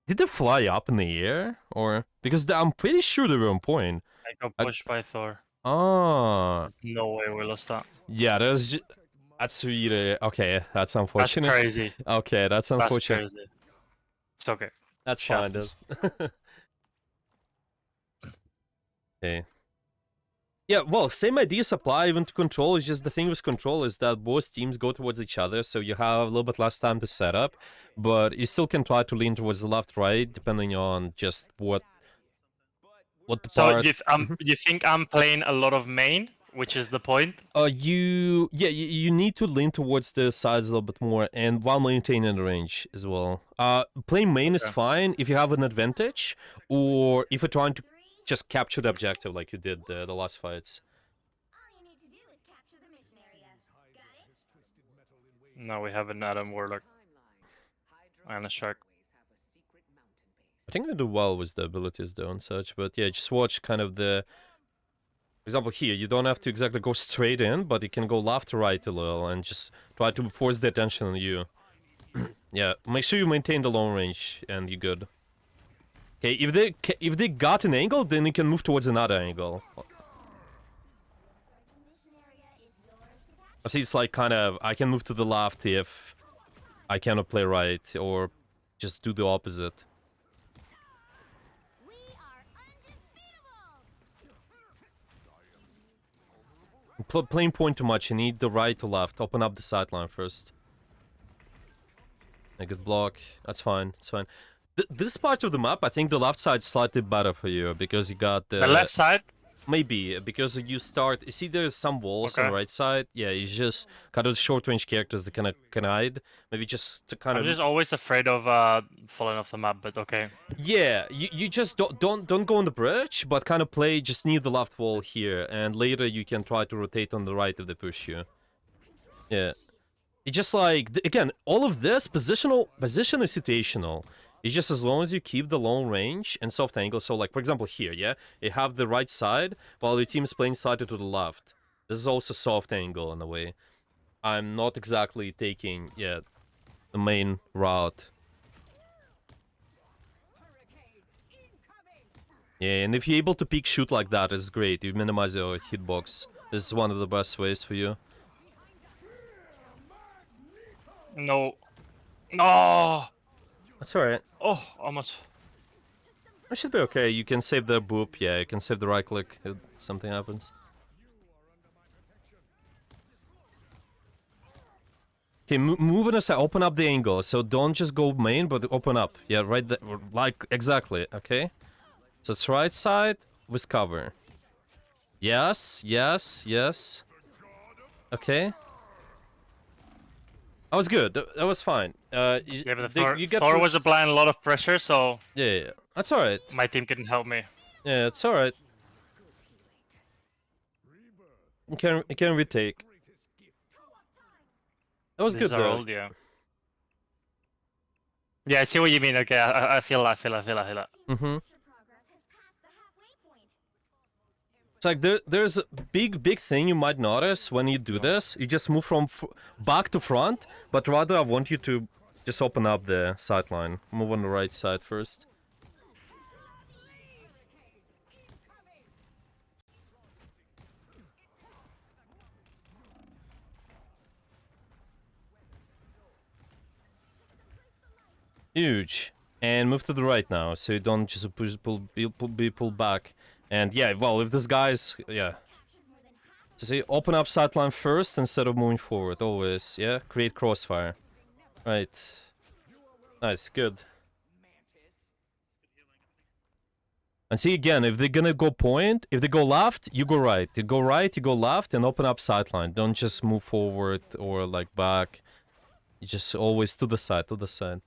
Did they fly up in the air or because I'm pretty sure they were on point. I got pushed by Thor. Ah. No way we lost that. Yeah, that's really okay. That's That's unfortunate. crazy. Okay, that's That's unfortunate. crazy. It's okay. That's Shit fine, dude. happens. Okay. Yeah, well, same ideas apply even to control. It's just the thing with control is that both teams go towards each other, so you have a little bit less time to set up, but you still can try to lean towards the left, right, depending on just what what the So part. you think I'm playing a lot of main, which is the point? You need to lean towards the sides a little bit more, and while maintaining the range as well. Playing main is Okay. fine if you have an advantage, or if you're trying to just capture the objective like you did the last fights. All you need to do is capture the mission area. Got it? No, we have an Adam Warlock and a Shark. I think I do well with the abilities though and such, but yeah, just watch kind of the. For example, here you don't have to exactly go straight in, but you can go left to right a little and just try to force the attention on you. Yeah, make sure you maintain the long range and you're good. Okay, if they got an angle, then you can move towards another angle. Mission area is yours to capture. I see it's like kind of I can move to the left if I cannot play right, or just do the opposite. We are undefeatable. Playing point too much, you need the right to left. Open up the sideline first. A good block. That's fine. It's fine. This part of the map, I think the left side's slightly better for you because you got The left side? maybe because you start. You see, there's some walls on the Okay. right side. Yeah, it's just kind of short range characters that can hide. Maybe just to kind I'm of. just always afraid of falling off the map, but okay. Yeah, you just don't go on the bridge, but kind of play just near the left wall here, and later you can try to rotate on the right if they push you. Yeah, it's just like again, all of this position is situational. It's just as long as you keep the long range and soft angle. So like for example here, yeah, you have the right side while your team is playing slightly to the left. This is also soft angle in a way. I'm not exactly taking the main route. Yeah, and if you're able to peek shoot like that, it's great. You minimize your hitbox. This is one of the best ways for you. No. No! That's alright. Oh, almost. It should be okay. You can save the boop. Yeah, you can save the right click if something happens. Okay, move on aside. Open up the angle. So don't just go main, but open up. Yeah, right there. Like, exactly. Okay? So it's right side with cover. Yes, yes, yes. Okay. That was good. That was fine. Yeah, but You get Thor pushed- was applying a lot of pressure, so Yeah. That's alright. my team couldn't help me. Yeah, it's alright. You can retake. That was These good are though. old, yeah. Yeah, I see what you mean. Okay, I feel that. Mm-hmm. Progress has passed the halfway point. It's like there's a big thing you might notice when you do this. You just move from back to front, but rather I want you to just open up the sideline. Move on the right side first. Huge. And move to the right now, so you don't just be pulled back. And yeah, well, if this guy's yeah. So see, open up sideline first instead of moving forward. Always, yeah. Create crossfire. Right. Nice, good. And see again, if they're gonna go point, if they go left, you go right. You go right, you go left, and open up sideline. Don't just move forward or like back. You just always to the side, to the side.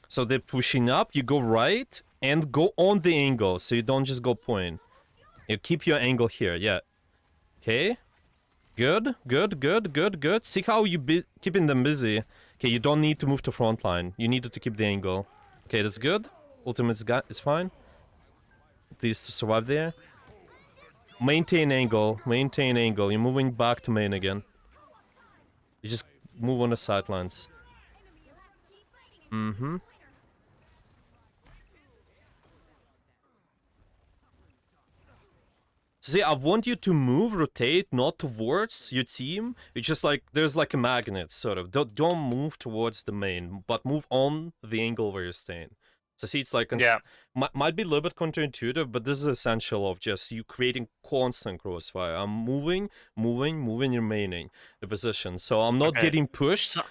So they're pushing up, you go right, and go on the angle, so you don't just go point. You keep your angle here, yeah. Okay. Good. See how you keeping them busy. Okay, you don't need to move to front line. You needed to keep the angle. Okay, that's good. Ultimate's it's fine. At least to survive there. Maintain angle. You're moving back to main again. You just move on the sidelines. Mm-hmm. See, I want you to move, rotate, not towards your team. It's just like, there's like a magnet, sort of. Don't move towards the main, but move on the angle where you're staying. So see, it's like Yeah. might be a little bit counterintuitive, but this is essential of just you creating constant crossfire. I'm moving, remaining the position. So I'm not Okay. getting pushed So,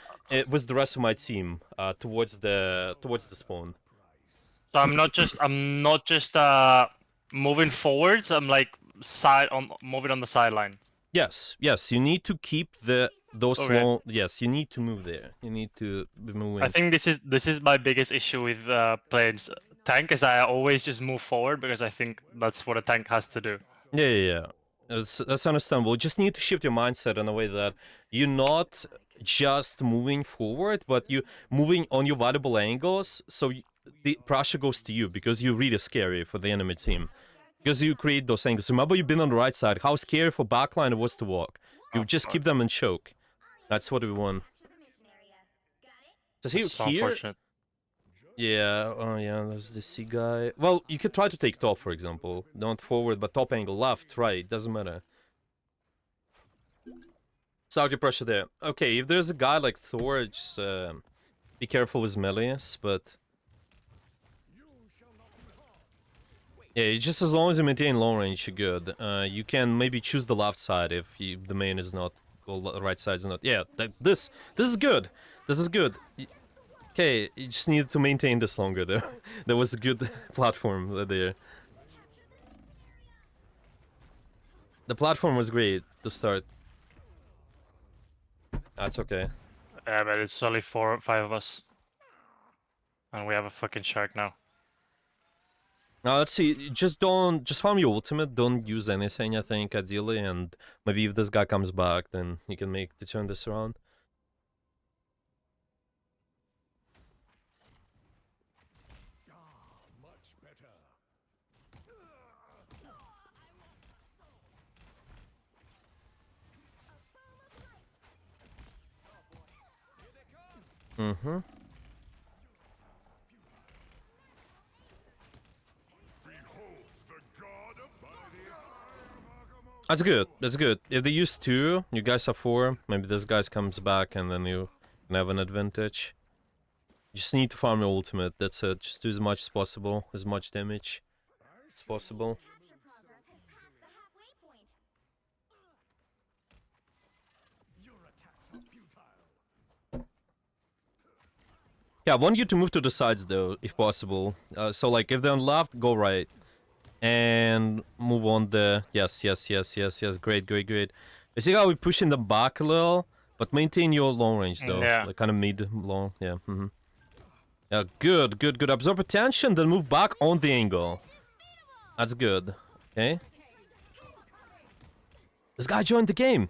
with the rest of my team towards the spawn. so I'm not just moving forwards. I'm like moving on the sideline. Yes, you need to keep those Okay. long. Yes, you need to move there. You need to be moving. I think this is my biggest issue with playing tank, is I always just move forward because I think that's what a tank has to do. Yeah. That's understandable. You just need to shift your mindset in a way that you're not just moving forward, but you moving on your valuable angles. So the pressure goes to you because you're really scary for the enemy team. Because you create those angles. Remember, you've been on the right side. How scary for backline it was to walk. You Oh, just fuck. keep them in choke. That's what we want. Capture the mission area. Got it? Does That's so unfortunate. Yeah, oh yeah, there's the C guy. Well, you could try to take top, for example. Not forward, but top angle, left, right, doesn't matter. Start your pressure there. Okay, if there's a guy like Thor, just be careful with melees, but... Yeah, just as long as you maintain long range, you're good. You can maybe choose the left side if the main is not... Or the right side is not... Yeah, this is good. This is good. Okay, you just needed to maintain this longer though. There was a good platform there. The platform was great to start. That's okay. Yeah, but it's only 4 or 5 of us, and we have a fucking shark now. Now let's see, just farm your ultimate, don't use anything I think ideally, and maybe if this guy comes back then you can make to turn this around. Much better. Mm-hmm. That's good. That's good. If they use 2, you guys have 4. Maybe this guy comes back and then you can have an advantage. You just need to farm your ultimate. That's it. Just do as much as possible, as much damage as possible. Capture progress has passed the halfway point. Your attacks are futile. Yeah, I want you to move to the sides though, if possible. So like, if they're on left, go right. And move on the... Yes. Great. You see how we're pushing them back a little? But maintain your long range though. Yeah. Like kind of mid-long. Yeah. Yeah, good. Absorb attention, then move back on the angle. That's good. Okay. This guy joined the game.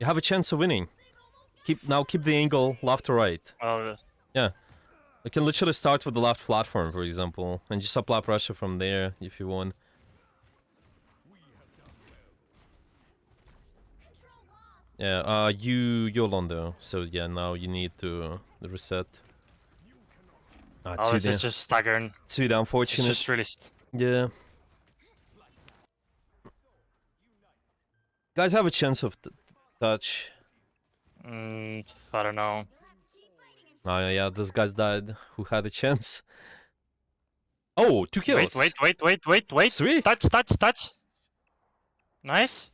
You have a chance of winning. Keep the angle left to right. Oh, Yeah. You can literally start with the left platform, for example, and just apply pressure from there if you want. Yeah, you're alone though, so yeah, now you need to reset. Ah, it's oh, this really, is just staggering. it's really It's unfortunate. just really. Yeah. Guys have a chance of touch. I don't know. Oh yeah, those guys died who had a chance. Oh, 2 kills. Wait. 3. Touch. Nice.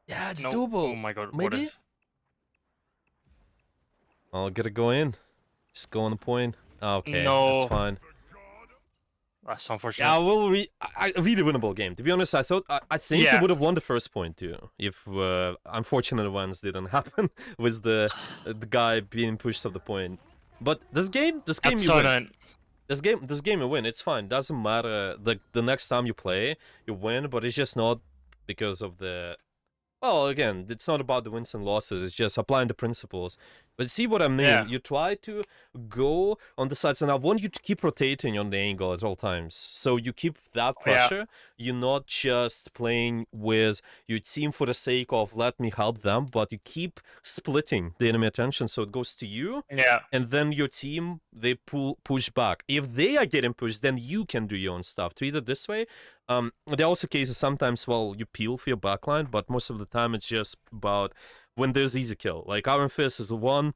Yeah, it's No. doable. Oh my god. What Maybe? is... I'll get it go in. Just go on the point. Okay, No. that's fine. That's unfortunate. Yeah, we'll really winnable game. To be honest, I think Yeah. he would have won the first point too if unfortunate events didn't happen with the guy being pushed off the point. But this game That's you so win. annoying. This game you win. It's fine. Doesn't matter. The next time you play, you win. But it's just not because of the... Well, again, it's not about the wins and losses. It's just applying the principles. But see what I mean? Yeah. You try to go on the sides, and I want you to keep rotating on the angle at all times. So you keep that Yeah. pressure. You're not just playing with your team for the sake of let me help them, but you keep splitting the enemy attention so it goes to you, Yeah. and then your team, they push back. If they are getting pushed, then you can do your own stuff. Treat it this way. There are also cases sometimes, well, you peel for your backline, but most of the time it's just about when there's easy kill. Like Iron Fist is the one,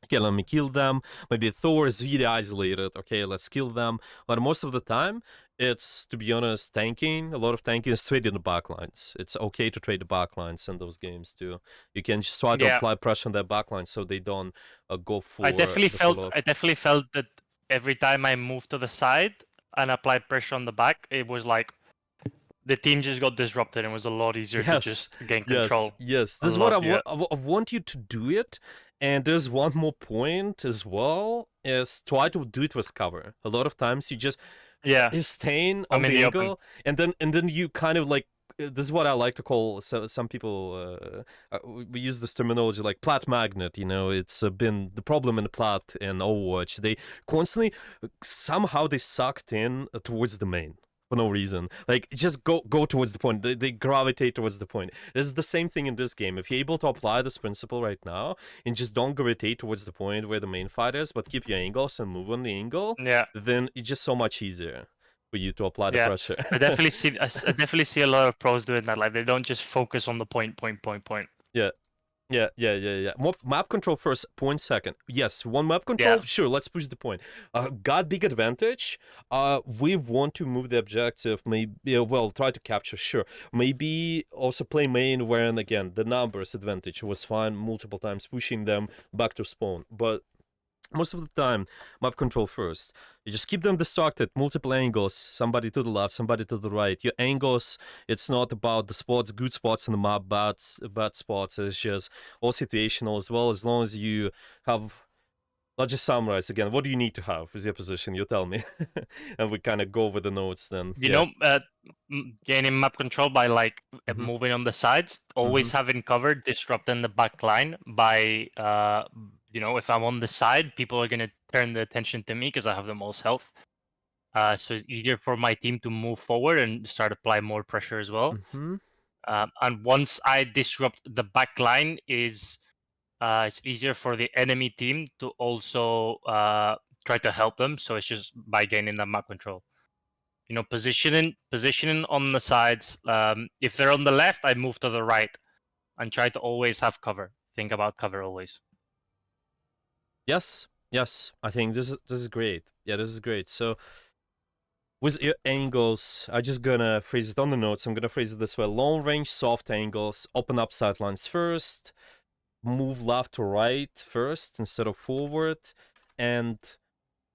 Okay, let me kill them. Maybe Thor is really isolated. Okay, let's kill them. But most of the time, it's, to be honest, tanking. A lot of tanking is traded in the backlines. It's okay to trade the backlines in those games too. You can just try to Yeah, apply pressure on their backlines so they don't go I for definitely the felt follow-up. I definitely felt that every time I moved to the side and applied pressure on the back, it was like the team just got disrupted and it was a lot easier to Yes, just gain yes, control. yes. A This is what lot, yeah. I want you to do it. And there's one more point as well, is try to do it with cover. A lot of times you just Yeah, is staying I'm on in the the open. angle, and then you kind of like this is what I like to call, so some people we use this terminology like plat magnet. You know, it's been the problem in the plat in Overwatch. They constantly somehow they sucked in towards the main for no reason. Like just go towards the point. They gravitate towards the point. This is the same thing in this game. If you're able to apply this principle right now and just don't gravitate towards the point where the main fight is, but keep your angles and move on the angle, Yeah, then it's just so much easier for you to apply the yeah. pressure. I definitely see. I definitely see a lot of pros doing that. Like they don't just focus on the point. Yeah. Yeah. More map control first, point second. Yes, one map Yeah, control. Sure, let's push the point. Got big advantage. We want to move the objective. Maybe well, try to capture. Sure, maybe also play main. Wherein again, the numbers advantage was fine multiple times, pushing them back to spawn. But most of the time, map control first. You just keep them distracted, multiple angles, somebody to the left, somebody to the right. Your angles, it's not about the spots, good spots in the map, bad spots. It's just all situational as well. As long as you have, let's just summarize again. What do you need to have is your position? You tell me, and we kind of go over the notes then. you Yeah. know, gaining map control by like Mhm. moving on the sides, always having cover, disrupting the back line by you know, if I'm on the side, people are gonna turn the attention to me because I have the most health. So it's easier for my team to move forward and start apply more pressure as well. Mhm. And once I disrupt the back line, is it's easier for the enemy team to also try to help them. So it's just by gaining that map control. You know, positioning on the sides. If they're on the left, I move to the right and try to always have cover. Think about cover always. Yes. Yes. I think this is great. Yeah, this is great. So with your angles, I'm just gonna phrase it on the notes. I'm gonna phrase it this way: long range, soft angles, open up sidelines first, move left to right first instead of forward, and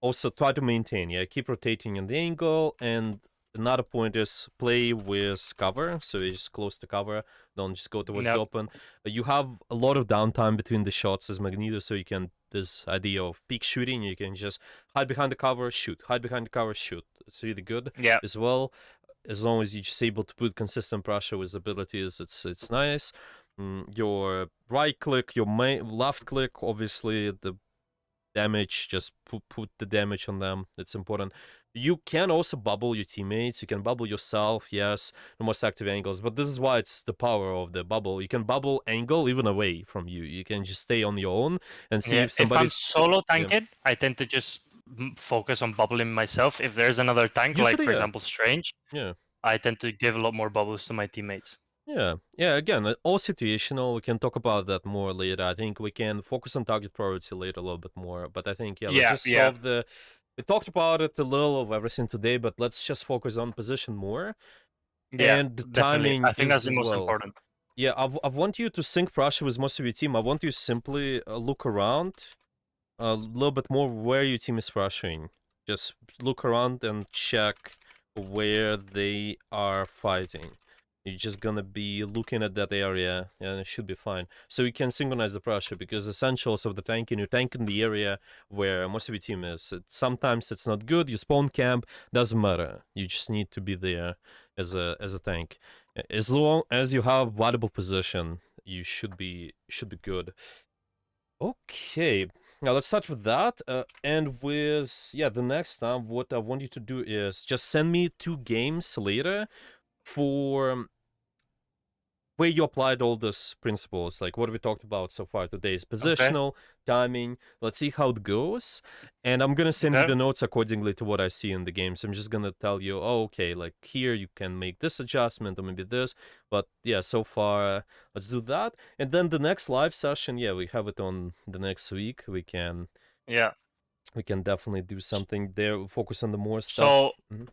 also try to maintain. Yeah, keep rotating in the angle. And another point is play with cover. So you just close the cover. Don't just go towards the Yep. open. You have a lot of downtime between the shots as Magneto, so you can this idea of peak shooting. You can just hide behind the cover, shoot. Hide behind the cover, shoot. It's really good Yeah. as well. As long as you're just able to put consistent pressure with abilities, it's nice. Your right click, your left click, obviously the damage, just put the damage on them. It's important. You can also bubble your teammates. You can bubble yourself. Yes, the most active angles. But this is why it's the power of the bubble. You can bubble angle even away from you. You can just stay on your own and see Yeah. if If I'm somebody's. solo Yeah. tanking, I tend to just focus on bubbling myself. If there's another tank, like Usually, for yeah. example Strange, Yeah. I tend to give a lot more bubbles to my teammates. Yeah. Again, all situational. We can talk about that more later. I think we can focus on target priority later a little bit more. But I think let's Yeah, just yeah, solve the. We talked about it a little of everything today, but let's just focus on position more. yeah, And the definitely. timing I think that's is the most well. important. Yeah, I want you to sync pressure with most of your team. I want you to simply look around a little bit more where your team is pressuring. Just look around and check where they are fighting. You're just gonna be looking at that area and it should be fine. So you can synchronize the pressure because essentials of the tanking, you tank in the area where most of your team is. Sometimes it's not good, you spawn camp, doesn't matter. You just need to be there as a tank. As long as you have valuable position, you should be good. Okay, now let's start with that. And with the next time, what I want you to do is just send me 2 games later for where you applied all these principles, like what we talked about so far today is Okay. positional, timing. Let's see how it goes. And I'm gonna send you Okay. the notes accordingly to what I see in the game. So I'm just gonna tell you, oh, okay, like here you can make this adjustment or maybe this. But yeah, so far, let's do that. And then the next live session, yeah, we have it on the next week. Yeah. We can definitely do something there, focus on the more stuff. So Mhm.